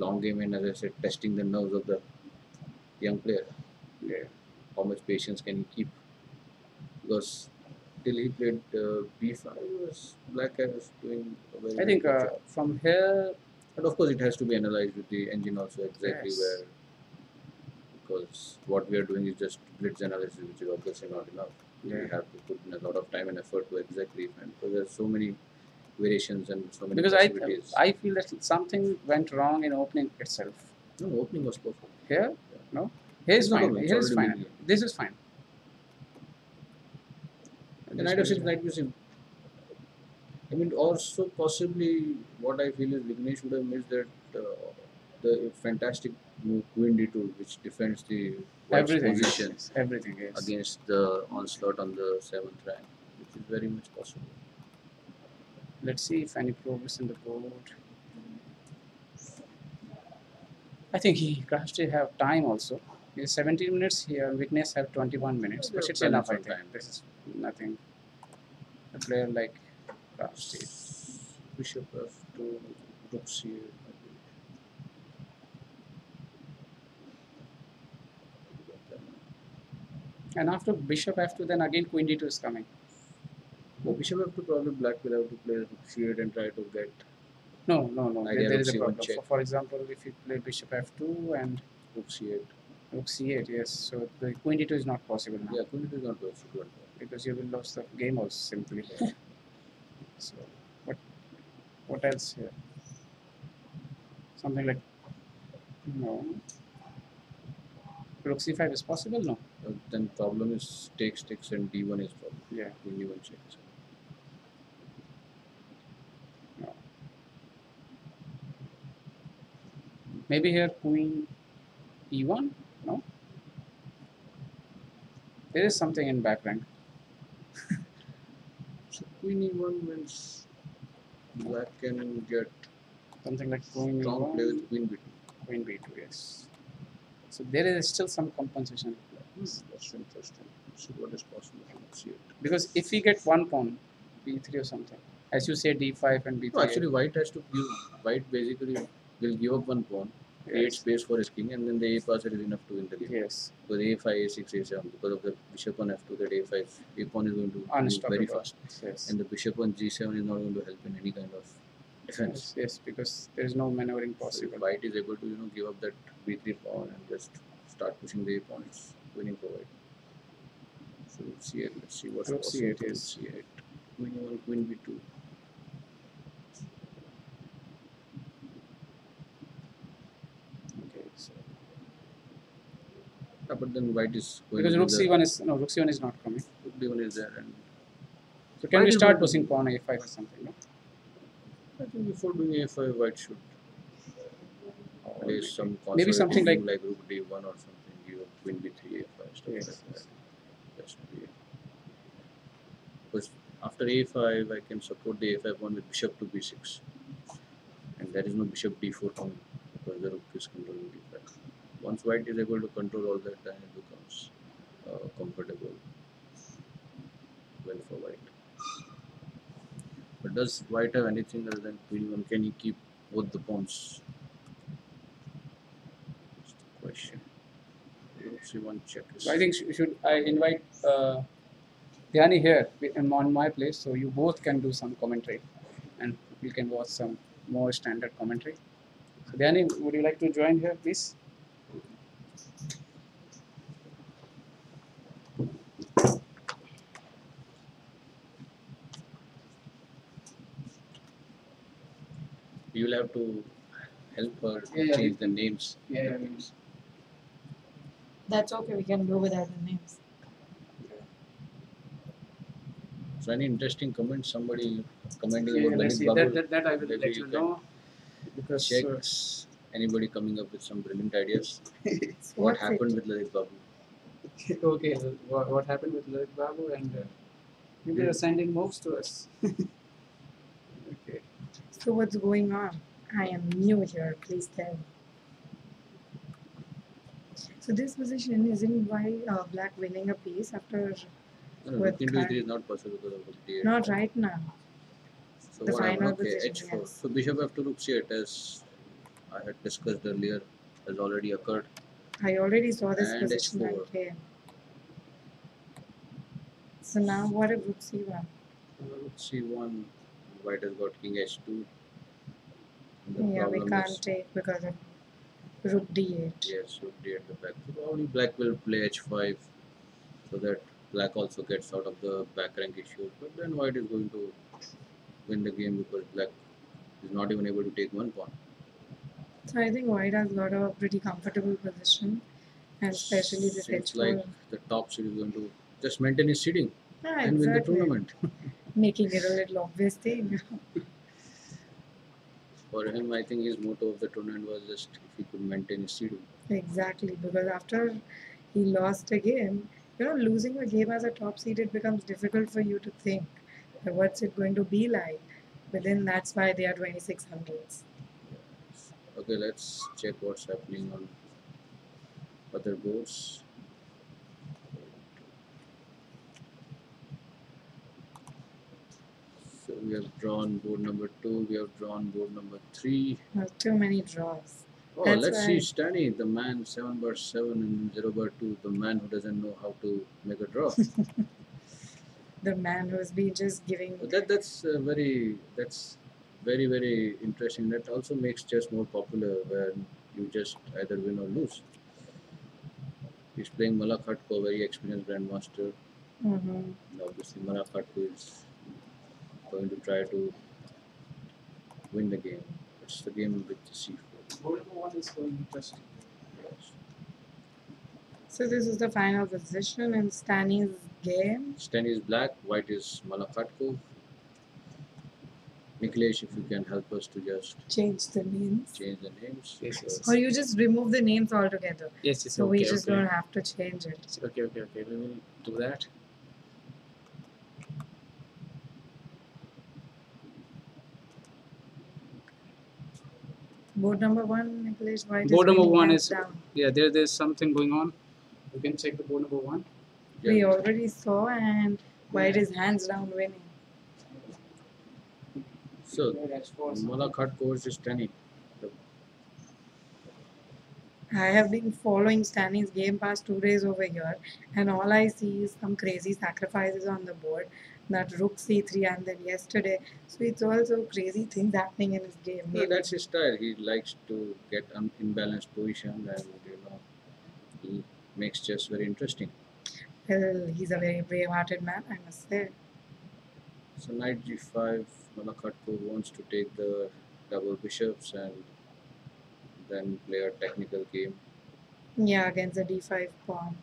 Speaker 2: long game and, as I said, testing the nerves of the young player,
Speaker 1: Yeah.
Speaker 2: how much patience can he keep? Because till he played b5, was black guy was doing a very,
Speaker 1: I
Speaker 2: very
Speaker 1: think
Speaker 2: good job.
Speaker 1: from here,
Speaker 2: But of course, it has to be analyzed with the engine also exactly
Speaker 1: yes.
Speaker 2: where, because what we are doing is just blitz analysis, which is obviously not enough.
Speaker 1: Yeah.
Speaker 2: We have to put in a lot of time and effort to exactly find, because there's so many variations and so many
Speaker 1: Because
Speaker 2: possibilities.
Speaker 1: I feel that something went wrong in opening itself.
Speaker 2: No, opening was perfect.
Speaker 1: Here, no. Here is
Speaker 2: No
Speaker 1: fine.
Speaker 2: problem, it's
Speaker 1: Here is
Speaker 2: already
Speaker 1: fine.
Speaker 2: moving.
Speaker 1: This is fine.
Speaker 2: The knight of 6, knight b6. I mean, also possibly what I feel is Vignesh would have missed that the fantastic move Queen d2, which defends the white's
Speaker 1: Everything.
Speaker 2: position
Speaker 1: Yes, everything. Yes.
Speaker 2: against the onslaught on the 7th rank, which is very much possible.
Speaker 1: Let's see if any progress in the board. I think he Krafty have time also. He's 17 minutes here. Witness have 21 minutes,
Speaker 2: Yeah,
Speaker 1: but
Speaker 2: they're
Speaker 1: it's enough. I
Speaker 2: balanced
Speaker 1: think
Speaker 2: on time.
Speaker 1: this is nothing. A player like Krafty.
Speaker 2: Bishop f2, rook c8.
Speaker 1: And after bishop f2, then again queen d2 is coming.
Speaker 2: No, bishop f2 probably black will have to play rook c8 and try to get
Speaker 1: No.
Speaker 2: idea
Speaker 1: There
Speaker 2: rook
Speaker 1: is a
Speaker 2: c1
Speaker 1: problem.
Speaker 2: check.
Speaker 1: For example, if you play bishop f2 and
Speaker 2: Rook c8.
Speaker 1: rook c8, yes. So the queen d2 is not possible now.
Speaker 2: Yeah, queen d2 is not possible.
Speaker 1: Because you will lose the game also simply. So what else here? Something like no. Rook c5 is possible, no?
Speaker 2: Then problem is takes and d1 is problem.
Speaker 1: Yeah.
Speaker 2: Queen d1 checks.
Speaker 1: No. Maybe here queen e1, no? There is something in back rank.
Speaker 2: So queen e1 means black can get
Speaker 1: Something like queen
Speaker 2: strong play
Speaker 1: e1,
Speaker 2: with queen b2.
Speaker 1: queen b2, yes. So there is still some compensation.
Speaker 2: That's interesting. See what is possible from c8.
Speaker 1: Because if we get one pawn, b3 or something, as you say d5 and b3.
Speaker 2: No, actually, white has to give. White basically will give up one pawn, create space for his king, and then the a passer is enough to win the game.
Speaker 1: Yes.
Speaker 2: Because a5, a6, a7, because of the bishop on f2, that a5, a pawn is going to move
Speaker 1: Unstoppable.
Speaker 2: very fast,
Speaker 1: Yes.
Speaker 2: and the bishop on g7 is not going to help in any kind of defense.
Speaker 1: Yes, because there is no maneuvering
Speaker 2: So
Speaker 1: possible.
Speaker 2: if white is able to give up that b3 pawn and just start pushing the a pawn, it's winning for white. So C8. Let's see what's
Speaker 1: Rook
Speaker 2: possible.
Speaker 1: C8 is.
Speaker 2: C8. Queen E1, Queen B2.
Speaker 1: Okay, so
Speaker 2: But then white is going
Speaker 1: because
Speaker 2: to be
Speaker 1: Rook
Speaker 2: the
Speaker 1: C1 is no Rook C1 is not coming.
Speaker 2: Rook D1 is there, and
Speaker 1: So can
Speaker 2: white
Speaker 1: we
Speaker 2: is
Speaker 1: start
Speaker 2: going to
Speaker 1: pushing pawn A5 or something? No?
Speaker 2: I think before doing A5, white should
Speaker 1: Or
Speaker 2: play some
Speaker 1: maybe
Speaker 2: conservative
Speaker 1: something
Speaker 2: move
Speaker 1: like
Speaker 2: like Rook D1 or something. You Queen B3, A5, stuff
Speaker 1: yes,
Speaker 2: like that.
Speaker 1: yes.
Speaker 2: That should be it. Because after A5, I can support the A5 pawn with bishop to B6, and there is no bishop D4 coming because the rook is controlling D5. Once white is able to control all that, then it becomes comfortable well for white. But does white have anything other than queen one? Can he keep both the pawns? That's the question. Rook c1 check
Speaker 1: So I
Speaker 2: is.
Speaker 1: think should I invite Dhyani here on my place, so you both can do some commentary, and we can watch some more standard commentary. So Dhyani, would you like to join here, please?
Speaker 2: You'll have to help her
Speaker 1: Yeah,
Speaker 2: change the names.
Speaker 1: Yeah.
Speaker 3: That's okay, we can do without the names.
Speaker 2: So any interesting comments? Somebody commenting
Speaker 1: Yeah,
Speaker 2: about
Speaker 1: let's
Speaker 2: Lalit
Speaker 1: see.
Speaker 2: Babu.
Speaker 1: That I will
Speaker 2: Maybe
Speaker 1: let
Speaker 2: you
Speaker 1: you
Speaker 2: can
Speaker 1: know because
Speaker 2: check anybody coming up with some brilliant ideas.
Speaker 3: So
Speaker 2: What
Speaker 3: what's
Speaker 2: happened
Speaker 3: it?
Speaker 2: with Lalit Babu?
Speaker 1: okay, what happened with Lalit Babu and maybe they're sending moves to us. Okay.
Speaker 3: So what's going on? I am new here, please tell me. So this position isn't why black winning a piece after
Speaker 2: No,
Speaker 3: with
Speaker 2: rook into
Speaker 3: card.
Speaker 2: e3 is not possible because of rook d8.
Speaker 3: Not right now.
Speaker 2: So
Speaker 3: The
Speaker 2: what happened?
Speaker 3: final
Speaker 2: Okay,
Speaker 3: position,
Speaker 2: h4.
Speaker 3: yes.
Speaker 2: So bishop f2 rook c8 as I had discussed earlier has already occurred,
Speaker 3: I already saw this
Speaker 2: and
Speaker 3: position
Speaker 2: h4.
Speaker 3: and came. So now what if rook c1?
Speaker 2: Rook c1. White has got king h2. And the
Speaker 3: Yeah, we
Speaker 2: problem
Speaker 3: can't
Speaker 2: is
Speaker 3: take because of rook d8.
Speaker 2: yes, rook d8 the back. So probably black will play h5 so that black also gets out of the back rank issues. But then white is going to win the game because black is not even able to take one pawn.
Speaker 3: So I think white has got a pretty comfortable position, and especially this
Speaker 2: Seems like
Speaker 3: h4.
Speaker 2: the top seed is going to just maintain his seeding
Speaker 3: Yeah,
Speaker 2: and win the
Speaker 3: exactly.
Speaker 2: tournament.
Speaker 3: Making it a little obvious thing.
Speaker 2: For him, I think his motto of the tournament was just if he could maintain his seeding.
Speaker 3: Exactly, because after he lost a game, losing a game as a top seed, it becomes difficult for you to think that what's it going to be like. But then that's why they are 2600s.
Speaker 2: Okay, let's check what's happening on other boards. So we have drawn board number 2, we have drawn board number 3.
Speaker 3: Too many draws.
Speaker 2: Oh,
Speaker 3: That's
Speaker 2: let's see
Speaker 3: why
Speaker 2: Stani, the man 7 bar 7 and 0 bar 2, the man who doesn't know how to make a draw.
Speaker 3: the man who's been just giving.
Speaker 2: That's very interesting. That also makes chess more popular when you just either win or lose. He's playing Malak Khatko, a very experienced grandmaster.
Speaker 3: Mhm.
Speaker 2: And obviously, Malak Khatko is going to try to win the game. It's the game with the c4.
Speaker 1: Board number one is going interesting.
Speaker 2: Yes.
Speaker 3: So this is the final position in Stani's game.
Speaker 2: Stan is black, white is Malak Khatko. Niklesh, if you can help us to just
Speaker 3: Change the names.
Speaker 2: change the names.
Speaker 1: Yes, yes,
Speaker 3: Or you just remove the names altogether.
Speaker 1: Yes, yes.
Speaker 3: So
Speaker 1: okay,
Speaker 3: we just
Speaker 1: okay.
Speaker 3: don't have to change it.
Speaker 1: Okay. We will do that.
Speaker 3: Board number one, Niklesh White
Speaker 1: Board
Speaker 3: is
Speaker 1: number
Speaker 3: winning
Speaker 1: one
Speaker 3: hands
Speaker 1: is
Speaker 3: down.
Speaker 1: yeah. There's something going on. You can check the board number one.
Speaker 3: We
Speaker 2: Yeah.
Speaker 3: already saw, and White is hands down winning.
Speaker 2: So, Malak Khatko versus Stani.
Speaker 3: I have been following Stanley's game past 2 days over here, and all I see is some crazy sacrifices on the board. That rook c3, and then yesterday. So it's also crazy things happening in his game.
Speaker 2: No,
Speaker 3: Maybe.
Speaker 2: that's his style. He likes to get imbalanced position and he makes chess very interesting.
Speaker 3: Well, he's a very brave-hearted man, I must say.
Speaker 2: So knight g5, Malakatko wants to take the double bishops and then play a technical game.
Speaker 3: Yeah, against the d5 pawn.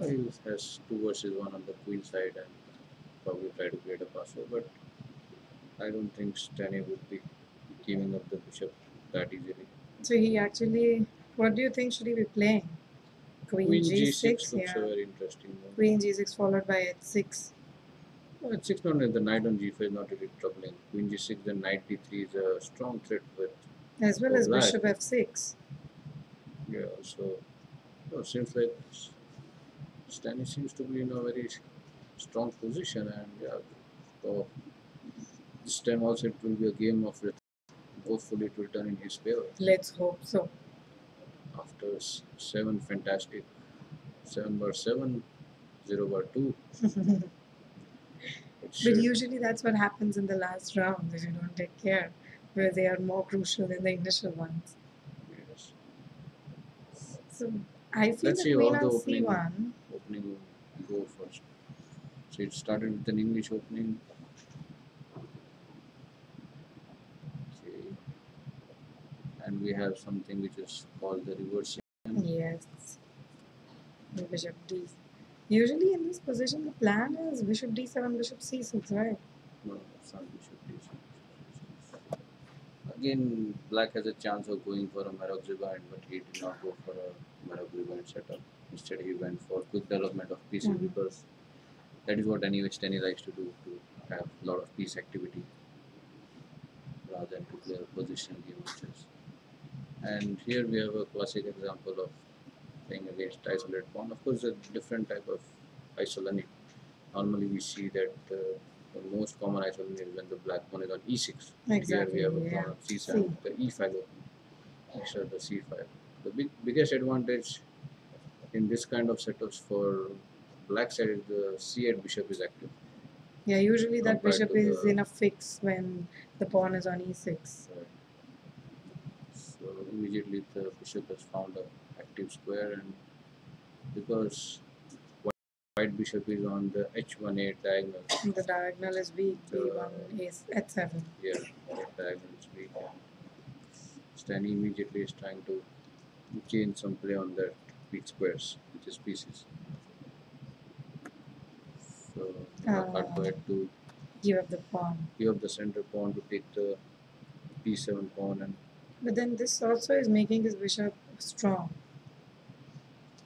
Speaker 2: He has 2 versus 1 on the queen side and probably try to create a password, but I don't think Stani would be giving up the bishop that easily.
Speaker 3: So he actually, what do you think should he be playing? Queen
Speaker 2: Queen g6
Speaker 3: g6,
Speaker 2: looks a
Speaker 3: yeah.
Speaker 2: very interesting move.
Speaker 3: Queen g6 followed by h6.
Speaker 2: Well, at 6 not the knight on g5 is not really troubling. Queen g6, then knight d3 is a strong threat with
Speaker 3: As well
Speaker 2: for
Speaker 3: as
Speaker 2: black.
Speaker 3: bishop f6.
Speaker 2: Yeah, so seems like Stani seems to be in a very strong position, and yeah, so this time also it will be a game of hopefully it will turn in his favor.
Speaker 3: Let's hope so.
Speaker 2: After 7 fantastic 7 bar 7, 0 bar 2, it
Speaker 3: But
Speaker 2: should.
Speaker 3: usually that's what happens in the last rounds if you don't take care, where they are more crucial than the initial ones.
Speaker 2: Yes.
Speaker 3: So I feel
Speaker 2: Let's
Speaker 3: the
Speaker 2: see
Speaker 3: queen
Speaker 2: how the
Speaker 3: on
Speaker 2: opening
Speaker 3: c1.
Speaker 2: go first. So it started with an English opening. Okay. And we have something which is called the reverse.
Speaker 3: Yes, bishop d. Usually in this position, the plan is bishop d7, bishop c6, right?
Speaker 2: No, that's not bishop d7. Again, black has a chance of going for a Marok-Zibind, but he did not go for a Marok-Zibind setup. Instead, he went for quick development of pieces because that is what anyway Steny likes to do, to have a lot of piece activity rather than to play a positional game of chess. And here we have a classic example of playing against isolated pawn. Of course, a different type of isolani. Normally, we see that the most common isolani is when the black pawn is on e6.
Speaker 3: Exactly.
Speaker 2: Here we have a
Speaker 3: Yeah.
Speaker 2: pawn on c7, the e5 opening instead of the c5. The biggest advantage in this kind of setups for black side is the c8 bishop is active.
Speaker 3: Yeah, usually that
Speaker 2: Compared
Speaker 3: bishop
Speaker 2: to
Speaker 3: is
Speaker 2: the-
Speaker 3: in a fix when the pawn is on e6.
Speaker 2: So immediately the bishop has found a active square, and because white bishop is on the h1 8 diagonal,
Speaker 3: The diagonal is weak, b1 is h7.
Speaker 2: here that diagonal is weak. Steny immediately is trying to change some play on that weak squares, which is pieces. So Khatko had to
Speaker 3: Give up the pawn.
Speaker 2: give up the center pawn to take the p7 pawn, and
Speaker 3: But then this also is making his bishop strong.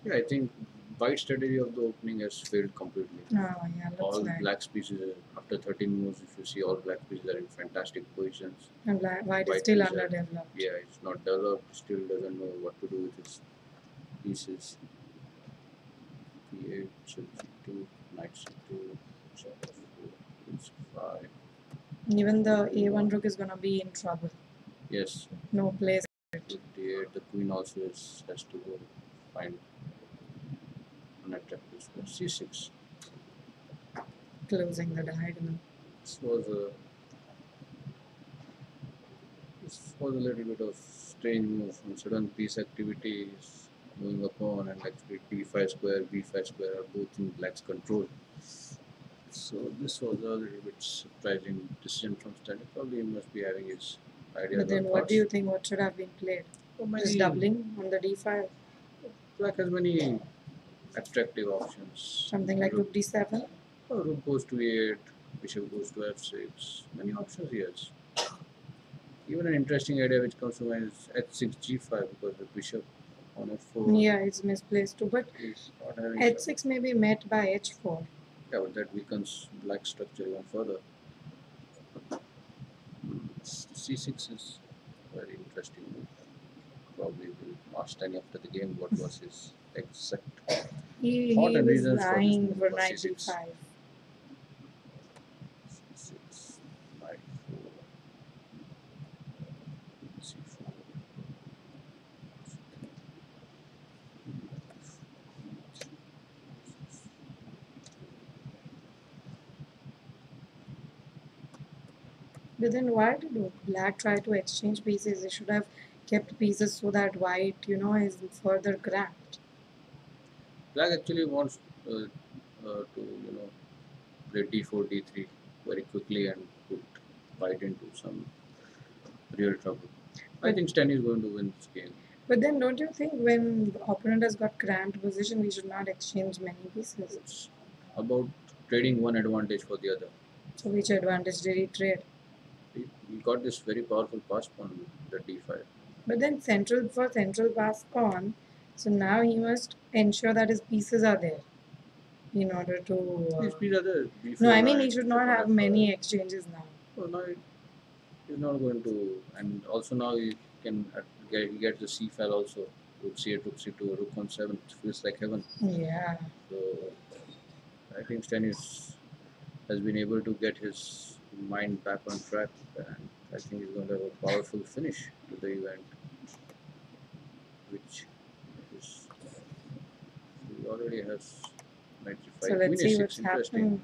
Speaker 2: yeah, I think white strategy of the opening has failed completely.
Speaker 3: Oh, yeah, looks
Speaker 2: All
Speaker 3: like.
Speaker 2: black pieces after 13 moves, if you see, all black pieces are in fantastic positions.
Speaker 3: And white is
Speaker 2: White
Speaker 3: still
Speaker 2: is
Speaker 3: underdeveloped.
Speaker 2: yeah, it's not developed, still doesn't know what to do with his pieces. p8, bishop g2, knight c2, bishop f4, queen c5.
Speaker 3: Even the a1 rook is gonna be in trouble.
Speaker 2: Yes,
Speaker 3: No place.
Speaker 2: with d8, the queen also has to go find an attractive square. c6.
Speaker 3: Closing the diagonal.
Speaker 2: This was a This was a little bit of strange move. From sudden piece activity is moving upon, and actually d5 square, b5 square are both in black's control. So this was a little bit surprising decision from Stanley. Probably he must be having his ideas
Speaker 3: But then
Speaker 2: or
Speaker 3: what
Speaker 2: thoughts.
Speaker 3: do you think what should have been played?
Speaker 2: So
Speaker 3: Just doubling on the d5?
Speaker 2: black has many attractive options.
Speaker 3: Something like rook d7?
Speaker 2: Rook goes to e8, bishop goes to f6. Many options he has. Even an interesting idea which comes to mind is h6 g5 because the bishop on f4
Speaker 3: Yeah, it's misplaced too. But
Speaker 2: is not having
Speaker 3: h6 may be met by h4.
Speaker 2: yeah, but that weakens black structure even further. c6 is very interesting move. Probably will ask Danny after the game what was his exact
Speaker 3: He
Speaker 2: thought and
Speaker 3: was
Speaker 2: reasons for this
Speaker 3: lying
Speaker 2: move
Speaker 3: for
Speaker 2: for
Speaker 3: knight
Speaker 2: c6.
Speaker 3: d5.
Speaker 2: c6, knight 4, c4.
Speaker 3: But then why did black try to exchange pieces? They should have kept pieces so that white, is further cracked.
Speaker 2: Black actually wants to play d4 d3 very quickly and put white into some real trouble. I
Speaker 3: But
Speaker 2: think Stan is going to win this game.
Speaker 3: but then don't you think when the opponent has got cramped position, we should not exchange many pieces?
Speaker 2: It's about trading one advantage for the other.
Speaker 3: So which advantage did he trade?
Speaker 2: He got this very powerful pass pawn with the d5.
Speaker 3: But then central pass pawn, so now he must ensure that his pieces are there in order to.
Speaker 2: These are the
Speaker 3: No, I
Speaker 2: b4
Speaker 3: mean he
Speaker 2: knight,
Speaker 3: should
Speaker 2: check
Speaker 3: not
Speaker 2: on
Speaker 3: have
Speaker 2: f5.
Speaker 3: many exchanges now.
Speaker 2: So now he's not going to, and also now he can get the c file also. Rook c8, rook c2, rook on 7. It feels like heaven.
Speaker 3: Yeah.
Speaker 2: So I think Stan has been able to get his mind back on track, and I think he's going to have a powerful finish to the event, which is he already has knight
Speaker 3: So
Speaker 2: g5,
Speaker 3: let's
Speaker 2: queen
Speaker 3: see
Speaker 2: a6.
Speaker 3: what's
Speaker 2: Interesting.
Speaker 3: happening.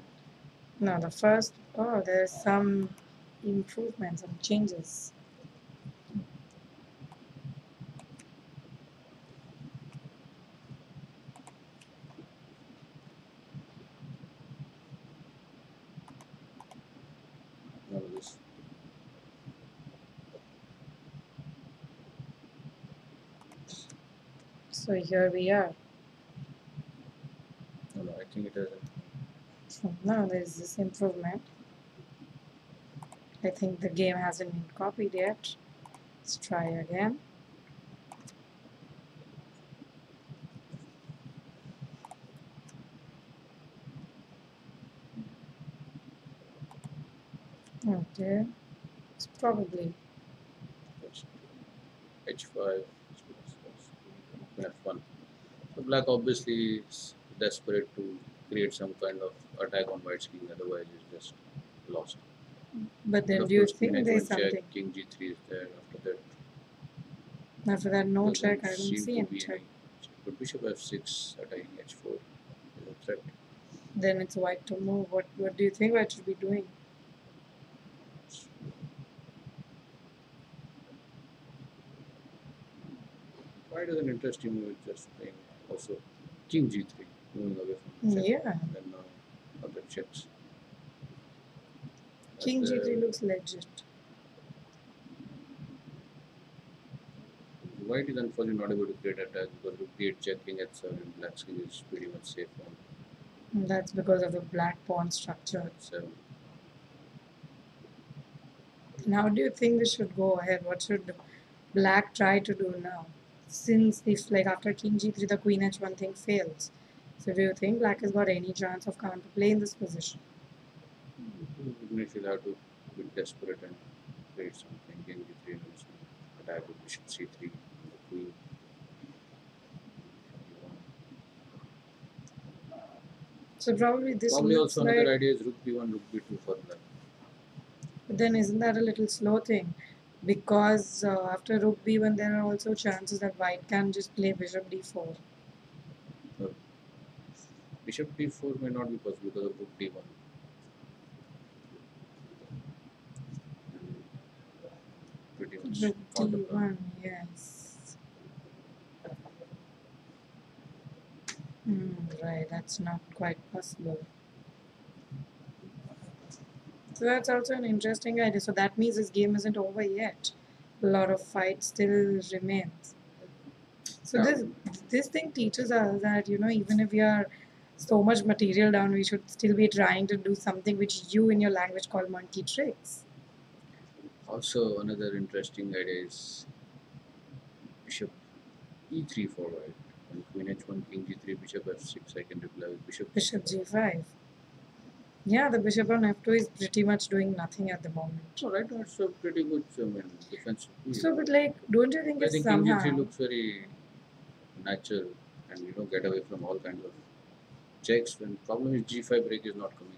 Speaker 3: No, the first. Oh, there's some improvements, some changes.
Speaker 2: None of this.
Speaker 3: So here we are.
Speaker 2: No, I think it hasn't.
Speaker 3: So now there's this improvement. I think the game hasn't been copied yet. Let's try again. Okay. It's probably.
Speaker 2: h5, f1. So black obviously is desperate to create some kind of attack on white's king, otherwise it's just lost.
Speaker 3: But
Speaker 2: And
Speaker 3: then
Speaker 2: of
Speaker 3: do you
Speaker 2: course, queen
Speaker 3: think there's
Speaker 2: h1 check,
Speaker 3: something?
Speaker 2: king g3 is there. After that,
Speaker 3: After that, no
Speaker 2: doesn't
Speaker 3: check. I don't
Speaker 2: seem
Speaker 3: see
Speaker 2: to
Speaker 3: any
Speaker 2: be
Speaker 3: check.
Speaker 2: any. But bishop f6 attacking h4 is a threat.
Speaker 3: Then it's white to move. What do you think white should be doing?
Speaker 2: White is an interesting move, just playing also king g3, moving away from the check.
Speaker 3: Yeah.
Speaker 2: And then now other checks.
Speaker 3: King
Speaker 2: But,
Speaker 3: g3 looks legit.
Speaker 2: White is unfortunately not able to create attack because rook d8 check, king h7, black's king is pretty much safe on
Speaker 3: And that's because of the black pawn structure.
Speaker 2: h7.
Speaker 3: And how do you think we should go ahead? What should black try to do now? Since if like after king g3 the queen h1 thing fails. So do you think black has got any chance of counterplay in this position?
Speaker 2: Even if you'll have to be desperate and create something, king g3 and also attack with bishop c3, and the queen.
Speaker 3: So probably this
Speaker 2: Probably
Speaker 3: looks
Speaker 2: also
Speaker 3: like,
Speaker 2: another idea is rook b1, rook b2 for black.
Speaker 3: but then isn't that a little slow thing? Because after rook b1 there are also chances that white can just play bishop d4.
Speaker 2: No, bishop d4 may not be possible because of rook d1. Pretty much
Speaker 3: Rook
Speaker 2: counterplan.
Speaker 3: d1, yes. Right, that's not quite possible. So that's also an interesting idea. So that means this game isn't over yet. A lot of fight still remains. So
Speaker 2: Yeah.
Speaker 3: this thing teaches us that even if we are so much material down, we should still be trying to do something which you in your language call monkey tricks.
Speaker 2: Also, another interesting idea is bishop e3 for white. And queen h1, king g3, bishop f6. I can reply with bishop
Speaker 3: Bishop
Speaker 2: g5.
Speaker 3: g5. Yeah, the bishop on f2 is pretty much doing nothing at the moment.
Speaker 2: So right now it's a pretty good defensive piece.
Speaker 3: So, but like, don't you think
Speaker 2: I
Speaker 3: it's
Speaker 2: think king
Speaker 3: somehow?
Speaker 2: g3 looks very natural and get away from all kinds of checks when problem is g5 break is not coming.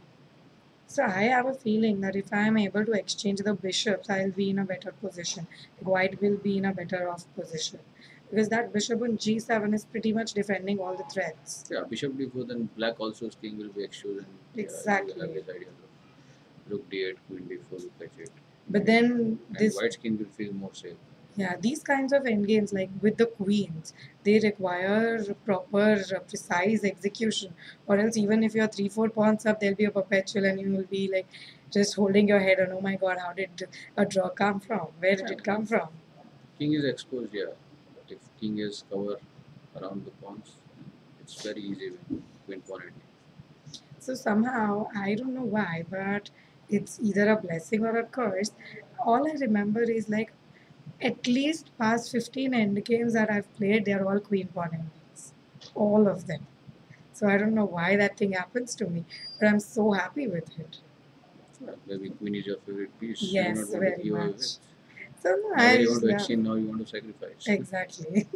Speaker 3: So I have a feeling that if I am able to exchange the bishops, I'll be in a better position. Like white will be in a better off position. Because that bishop on g7 is pretty much defending all the threats.
Speaker 2: Yeah, bishop d4, then black also king will be exposed and you have
Speaker 3: Exactly.
Speaker 2: his ideas of rook d8, queen d4, rook h8.
Speaker 3: But then
Speaker 2: And
Speaker 3: this,
Speaker 2: white's king will feel more safe.
Speaker 3: Yeah, these kinds of endgames, like with the queens, they require proper, precise execution. Or else, even if you're 3-4 pawns up, there'll be a perpetual, and you will be like just holding your head. And oh my God, how did a draw come from? Where did
Speaker 2: Yeah,
Speaker 3: it come from?
Speaker 2: king is exposed, yeah. But if king is cover around the pawns, it's very easy win. Queen pawn 80.
Speaker 3: So somehow, I don't know why, but it's either a blessing or a curse. All I remember is like at least past 15 end games that I've played, they're all queen pawn endings. All of them. So I don't know why that thing happens to me, but I'm so happy with it.
Speaker 2: Yeah, maybe queen is your favorite piece. You do not
Speaker 3: Yes,
Speaker 2: want to
Speaker 3: very
Speaker 2: give away with.
Speaker 3: much. So no,
Speaker 2: Never
Speaker 3: I
Speaker 2: you want
Speaker 3: just
Speaker 2: to
Speaker 3: yeah,
Speaker 2: exchange, now you want to sacrifice.
Speaker 3: exactly.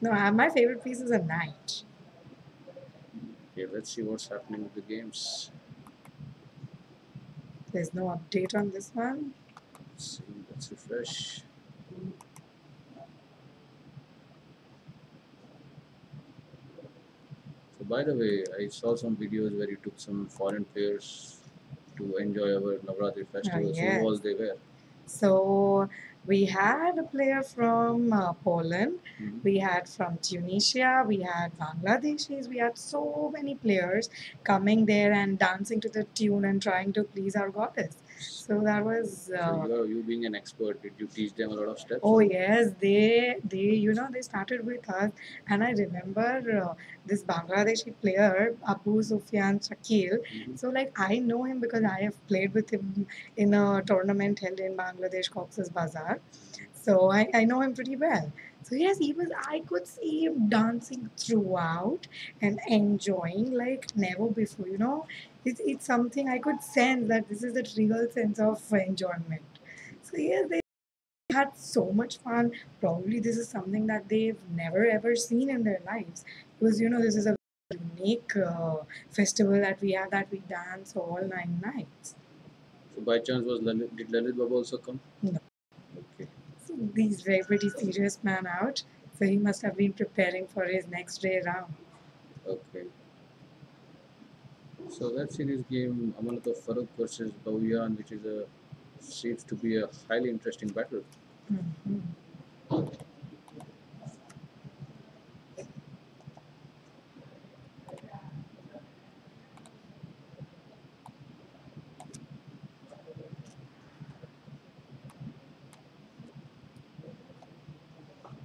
Speaker 3: No, my favorite piece is a knight.
Speaker 2: Okay, let's see what's happening with the games.
Speaker 3: There's no update on this one.
Speaker 2: Let's see, let's refresh. So by the way, I saw some videos where you took some foreign players to enjoy our Navratri festival. So who
Speaker 3: Yes.
Speaker 2: all they were?
Speaker 3: So we had a player from Poland,
Speaker 2: Mhm.
Speaker 3: we had from Tunisia, we had Bangladeshis, we had so many players coming there and dancing to the tune and trying to please our goddess. So that was
Speaker 2: So you being an expert, did you teach them a lot of steps?
Speaker 3: oh
Speaker 2: Or?
Speaker 3: yes, they started with us, and I remember this Bangladeshi player Abu Sufyan Shakil.
Speaker 2: Mhm.
Speaker 3: So like I know him because I have played with him in a tournament held in Bangladesh, Cox's Bazar. So I know him pretty well. So yes, I could see him dancing throughout and enjoying like never before. It's something I could sense that this is the real sense of enjoyment. So yes, they had so much fun. Probably this is something that they've never ever seen in their lives. Because this is a unique festival that we have, that we dance all 9 nights.
Speaker 2: So by chance did Lalit Baba also come?
Speaker 3: No.
Speaker 2: Okay.
Speaker 3: So he's very pretty serious man out. So he must have been preparing for his next day round.
Speaker 2: Okay. So let's see this game Amanat Farooq versus Bauyan, which is a seems to be a highly interesting battle.
Speaker 3: Mhm.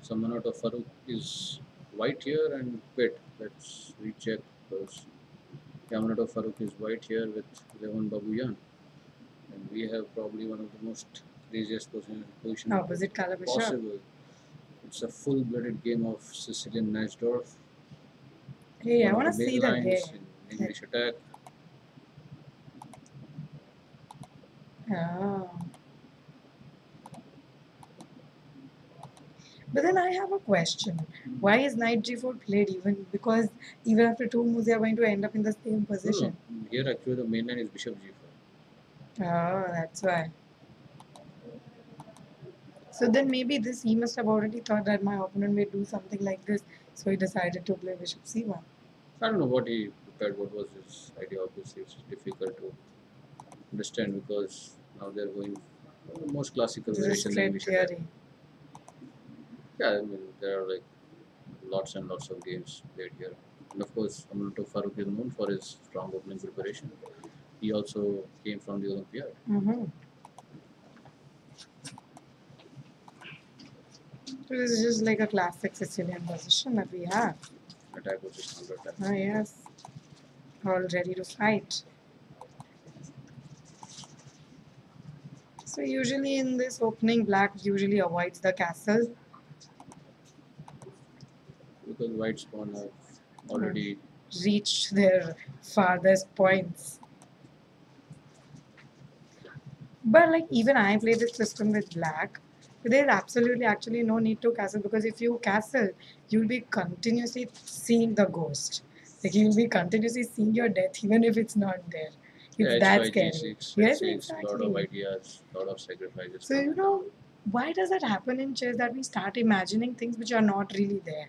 Speaker 2: So Amanat Farooq is white here and wait, let's recheck because Amanat Farooq is white here with Levan Babuyan. And we have probably one of the most craziest position
Speaker 3: Opposite color bishop.
Speaker 2: possible. It's a full-blooded game of Sicilian Najdorf.
Speaker 3: Hey, I
Speaker 2: One of
Speaker 3: want
Speaker 2: the
Speaker 3: to
Speaker 2: main
Speaker 3: see the
Speaker 2: lines
Speaker 3: game.
Speaker 2: in English attack.
Speaker 3: Oh. But then I have a question. Why is knight g4 played even? Because even after 2 moves, they are going to end up in the same
Speaker 2: No,
Speaker 3: position.
Speaker 2: no. Here actually the main line is Bishop G4.
Speaker 3: Oh, that's why. So then maybe this he must have already thought that my opponent may do something like this, so he decided to play bishop c1.
Speaker 2: I don't know what he prepared, what was his idea. Obviously, it's difficult to understand because now they're going the most classical
Speaker 3: This is
Speaker 2: variation, the
Speaker 3: straight
Speaker 2: English attack.
Speaker 3: theory.
Speaker 2: Yeah, I mean, there are like lots and lots of games played here. And of course, Amruto Farooq is known for his strong opening preparation. He also came from the Olympiad.
Speaker 3: Mm-hmm. So this is just like a classic Sicilian position that we have.
Speaker 2: Attack versus counter attack.
Speaker 3: Oh yes, all ready to fight. So usually in this opening, black usually avoids the castle.
Speaker 2: Because white spawn have already.
Speaker 3: Reached their farthest points. But like even I play this system with black. There's absolutely actually no need to castle, because if you castle, you'll be continuously seeing the ghost. Like you'll be continuously seeing your death even if it's not there.
Speaker 2: Yeah,
Speaker 3: It's that
Speaker 2: H5,
Speaker 3: scary.
Speaker 2: G6,
Speaker 3: Yes,
Speaker 2: H6, lot of
Speaker 3: exactly.
Speaker 2: ideas, lot of sacrifices
Speaker 3: So
Speaker 2: coming down.
Speaker 3: why does that happen in chess, that we start imagining things which are not really there?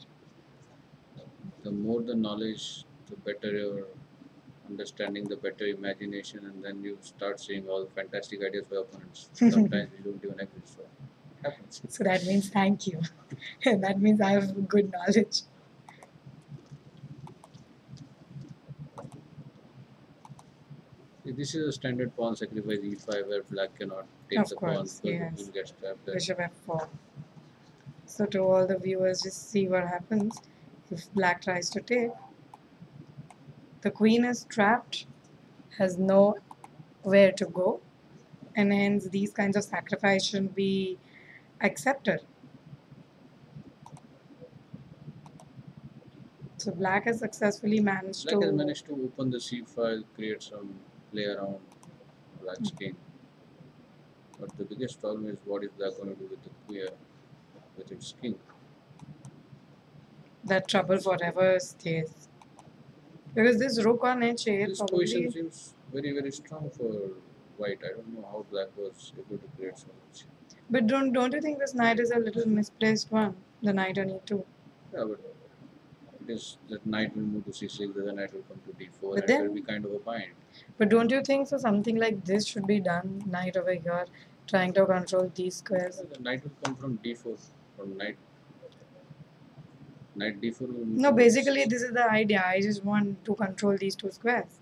Speaker 2: The more the knowledge, the better your understanding, the better imagination, and then you start seeing all fantastic ideas by opponents. Sometimes you don't even exist. So. Happens.
Speaker 3: So that means thank you. That means I have good knowledge.
Speaker 2: See, this is a standard pawn sacrifice e5 where black cannot take
Speaker 3: Of
Speaker 2: the pawn
Speaker 3: course,
Speaker 2: because the
Speaker 3: yes.
Speaker 2: queen gets trapped there.
Speaker 3: Bishop f4. So to all the viewers, just see what happens if black tries to take. The queen is trapped, has nowhere to go, and hence these kinds of sacrifice shouldn't be accepted. So black has successfully managed
Speaker 2: Black has
Speaker 3: to.
Speaker 2: managed to open the c file, create some play around black's king. But the biggest problem is what is black going to do with the queen, with its king?
Speaker 3: That trouble forever stays. Because this rook on h8
Speaker 2: This position
Speaker 3: probably.
Speaker 2: seems very, very strong for white. I don't know how black was able to create so much.
Speaker 3: But don't you think this knight is a little misplaced one? The knight on e2.
Speaker 2: Yeah, but it is that knight will move to c6, the knight will come to d4,
Speaker 3: But
Speaker 2: and it will be
Speaker 3: then,
Speaker 2: kind of a bind.
Speaker 3: but don't you think so? Something like this should be done. Knight over here, trying to control these squares.
Speaker 2: Yeah, the knight will come from d4, from knight d4 will move
Speaker 3: No,
Speaker 2: to
Speaker 3: basically
Speaker 2: d6.
Speaker 3: this is the idea. I just want to control these two squares.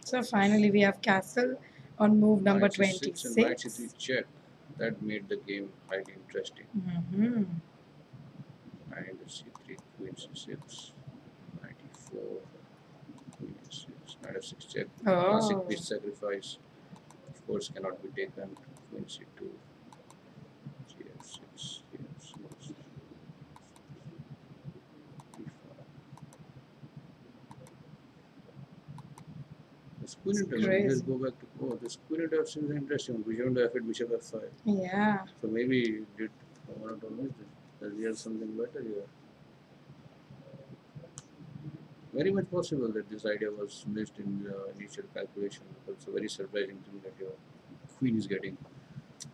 Speaker 3: So finally we have castle on move number
Speaker 2: Knight c6 and knight
Speaker 3: 26.
Speaker 2: c3 check. That made the game highly interesting.
Speaker 3: Mm-hmm.
Speaker 2: Knight c3, queen c6, knight e4, queen e6, knight f6 check. Classic
Speaker 3: Oh,
Speaker 2: piece sacrifice. Of course, cannot be taken. Queen c2, gf6, gf6, e5. This queen
Speaker 3: it's
Speaker 2: into let's
Speaker 3: crazy.
Speaker 2: go back to this queen into f6 is interesting. Bishop into f8, bishop f5.
Speaker 3: Yeah.
Speaker 2: So maybe it did one or two miss this. That we have something better here. Very much possible that this idea was missed in the initial calculation, because it's a very surprising thing that your queen is getting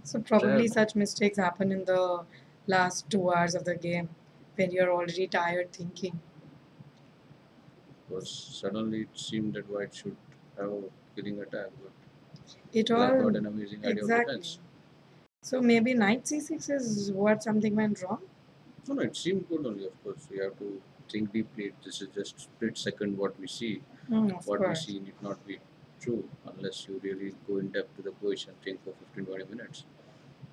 Speaker 3: So probably
Speaker 2: trapped.
Speaker 3: such mistakes happen in the last 2 hours of the game when you're already tired thinking.
Speaker 2: Because suddenly it seemed that white should have a killing attack, but
Speaker 3: It
Speaker 2: black got
Speaker 3: all
Speaker 2: an amazing idea of
Speaker 3: exactly.
Speaker 2: defense.
Speaker 3: So maybe knight c6 is what something went wrong.
Speaker 2: No, it seemed good only, of course. We have to think deeply. This is just split second what we see.
Speaker 3: Of
Speaker 2: What we
Speaker 3: course.
Speaker 2: see need not be true unless you really go in depth to the position, think for 15-20 minutes.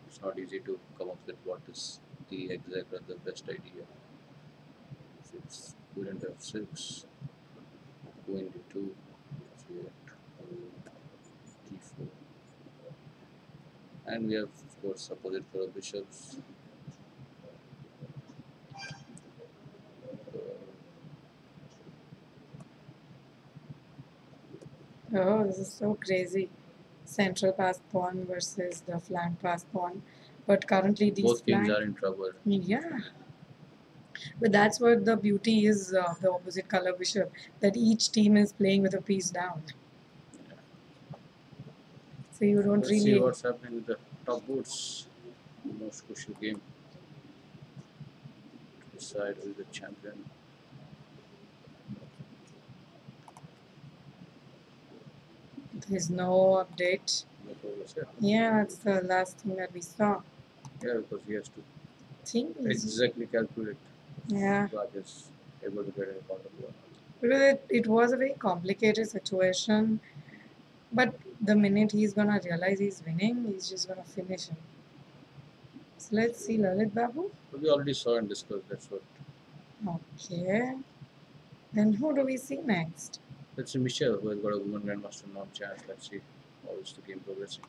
Speaker 2: It's not easy to come up with what is the exact or the best idea. It's queen into f6, queen d2, g8, d4. And we have, of course, opposite for the bishops.
Speaker 3: Oh, this is so crazy. Central pass pawn versus the flank pass pawn. But currently these
Speaker 2: Both kings
Speaker 3: flank.
Speaker 2: are in trouble.
Speaker 3: Yeah. But that's what the beauty is of the opposite color bishop, that each team is playing with a piece down. So you don't
Speaker 2: Let's see
Speaker 3: really.
Speaker 2: what's happening with the top boards. The most crucial game to decide who is the champion.
Speaker 3: There's no update.
Speaker 2: No progress here.
Speaker 3: Yeah, that's the last thing that we saw.
Speaker 2: Yeah, because he has to
Speaker 3: Thing is,
Speaker 2: exactly calculate
Speaker 3: yeah,
Speaker 2: if black is able to get any part of the
Speaker 3: because it was a very complicated situation. But the minute he's gonna realize he's winning, he's just gonna finish him. So let's see Lalit Babu.
Speaker 2: But we already saw and discussed. That's what.
Speaker 3: Okay. Then who do we see next?
Speaker 2: Let's see Michelle, who has got a woman grandmaster non chance. Let's see how is the game progressing.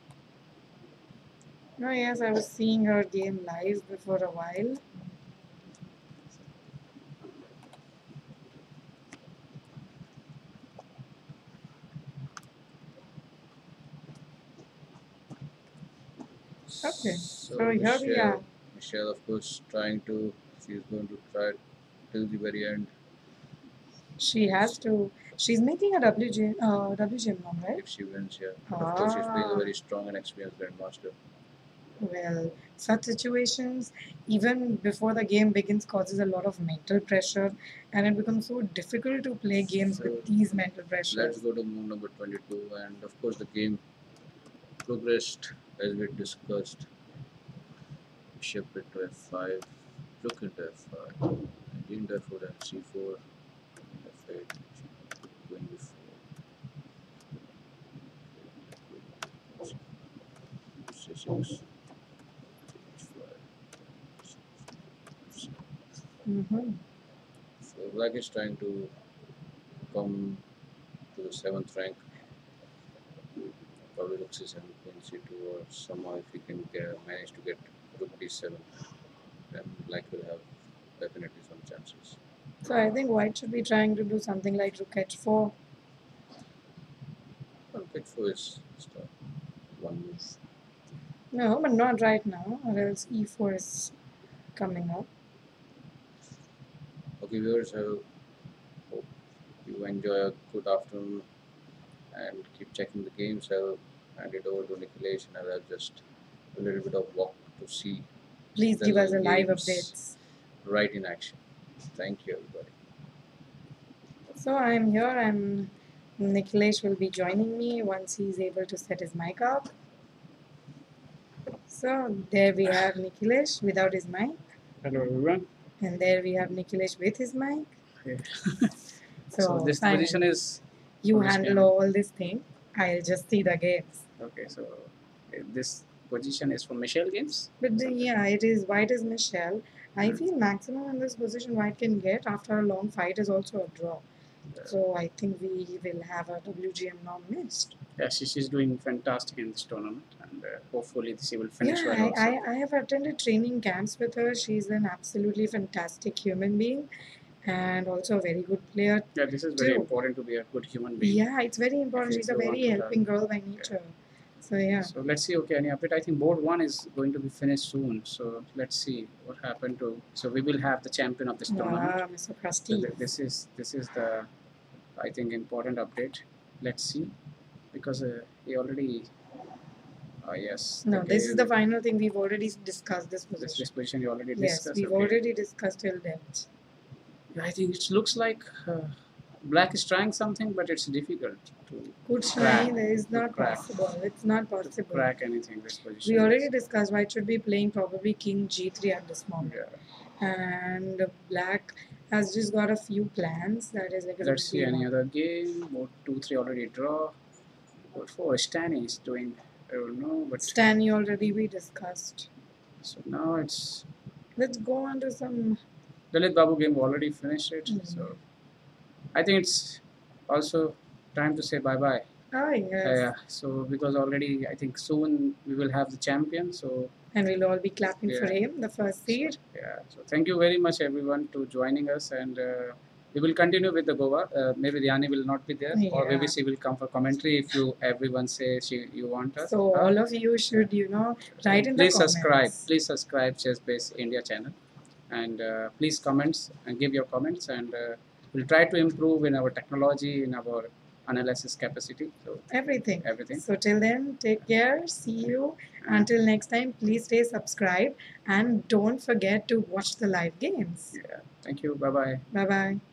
Speaker 3: Oh yes, I was seeing her game live before a while. Okay, so here we are.
Speaker 2: Michelle, of course, trying to. She's going to try till the very end.
Speaker 3: She has to. She's making a WGM now, right?
Speaker 2: If she wins here. But of course, she's playing a
Speaker 3: Ah,
Speaker 2: very strong and experienced grandmaster.
Speaker 3: well, such situations, even before the game begins, causes a lot of mental pressure, and it becomes so difficult to play games
Speaker 2: So
Speaker 3: with these mental
Speaker 2: let's
Speaker 3: pressures.
Speaker 2: go to move number 22, and of course, the game progressed as we discussed. Bishop into f5, rook into f5, and into f4 and c4, f8, queen b4, c6, h5, c7.
Speaker 3: Mm-hmm.
Speaker 2: So black is trying to come to the 7th rank, probably rook c7, queen c2, or somehow if he can manage to get rook d7, then black will have definitely some chances.
Speaker 3: So I think white should be trying to do something like rook h4.
Speaker 2: Well, h4 is just one move.
Speaker 3: No, but not right now, or else e4 is coming up.
Speaker 2: Okay, viewers, I hope you enjoy a good afternoon and keep checking the games. I'll hand it over to Niklesh and I'll have just a little bit of walk to see
Speaker 3: Please give us
Speaker 2: the
Speaker 3: a live
Speaker 2: games
Speaker 3: updates.
Speaker 2: right in action. Thank you, everybody.
Speaker 3: So I'm here and Niklesh will be joining me once he's able to set his mic up. So there we have Niklesh without his mic.
Speaker 1: Hello everyone.
Speaker 3: And there we have Niklesh with his mic.
Speaker 1: Yeah.
Speaker 3: So,
Speaker 1: this
Speaker 3: Simon,
Speaker 1: position is
Speaker 3: you
Speaker 1: for this
Speaker 3: handle
Speaker 1: game.
Speaker 3: all this thing. I'll just see the games.
Speaker 1: Okay. So this position is for Michelle games.
Speaker 3: But
Speaker 1: Something.
Speaker 3: yeah, it is white is Michelle. I feel maximum in this position white can get after a long fight is also a draw. So I think we will have a WGM non missed.
Speaker 1: Yeah, she's doing fantastic in this tournament, and hopefully she will finish
Speaker 3: Yeah,
Speaker 1: well also.
Speaker 3: I have attended training camps with her. She's an absolutely fantastic human being and also a very good player.
Speaker 1: Yeah, this is very
Speaker 3: too.
Speaker 1: important to be a good human being.
Speaker 3: Yeah, it's very important.
Speaker 1: If
Speaker 3: She's a
Speaker 1: you want
Speaker 3: very
Speaker 1: to
Speaker 3: helping girl by nature. So yeah.
Speaker 1: So let's see. Okay, any update? I think board one is going to be finished soon. So let's see what happened to. So we will have the champion of this tournament.
Speaker 3: Ah, Mr.
Speaker 1: So
Speaker 3: Krusty.
Speaker 1: this is the, I think, important update. Let's see, because he already. Yes.
Speaker 3: No,
Speaker 1: okay,
Speaker 3: this is the final thing. We've already discussed this
Speaker 1: this
Speaker 3: position.
Speaker 1: position you already
Speaker 3: Yes,
Speaker 1: discussed.
Speaker 3: we've
Speaker 1: okay.
Speaker 3: already discussed till depth.
Speaker 1: I think it looks like black is trying something, but it's difficult to
Speaker 3: Good
Speaker 1: crack,
Speaker 3: Shani, there is
Speaker 1: to
Speaker 3: not
Speaker 1: crack,
Speaker 3: possible. It's not
Speaker 1: to
Speaker 3: possible.
Speaker 1: crack anything. This position.
Speaker 3: We already discussed white should be playing probably king g3 at this moment.
Speaker 1: Yeah.
Speaker 3: And black has just got a few plans. That is like a
Speaker 1: Let's see
Speaker 3: rook
Speaker 1: any
Speaker 3: d1.
Speaker 1: other game. Mode 2-3 already draw. Mode 4 Stani is doing. I don't know, but
Speaker 3: Stanley already we discussed.
Speaker 1: so now it's
Speaker 3: Let's go on to some.
Speaker 1: Dalit Babu game. We already finished it. So I think it's also time to say bye bye.
Speaker 3: Oh yes.
Speaker 1: Yeah. So because already I think soon we will have the champion. So
Speaker 3: And we'll all be clapping for
Speaker 1: Yeah.
Speaker 3: him, the first seed.
Speaker 1: yeah. So thank you very much everyone to joining us, and we will continue with the Goa. Maybe Dhyani will not be there, or maybe
Speaker 3: Yeah.
Speaker 1: she will come for commentary if you everyone say you want us.
Speaker 3: So all of you should, write in the
Speaker 1: Please subscribe.
Speaker 3: comments.
Speaker 1: Please subscribe Chess India channel, and please comments and give your comments, and we'll try to improve in our technology, in our analysis capacity. So
Speaker 3: Everything.
Speaker 1: everything.
Speaker 3: So till then, take care. See you. Until next time, please stay subscribed and don't forget to watch the live games.
Speaker 1: Yeah. Thank you. Bye bye.
Speaker 3: Bye bye.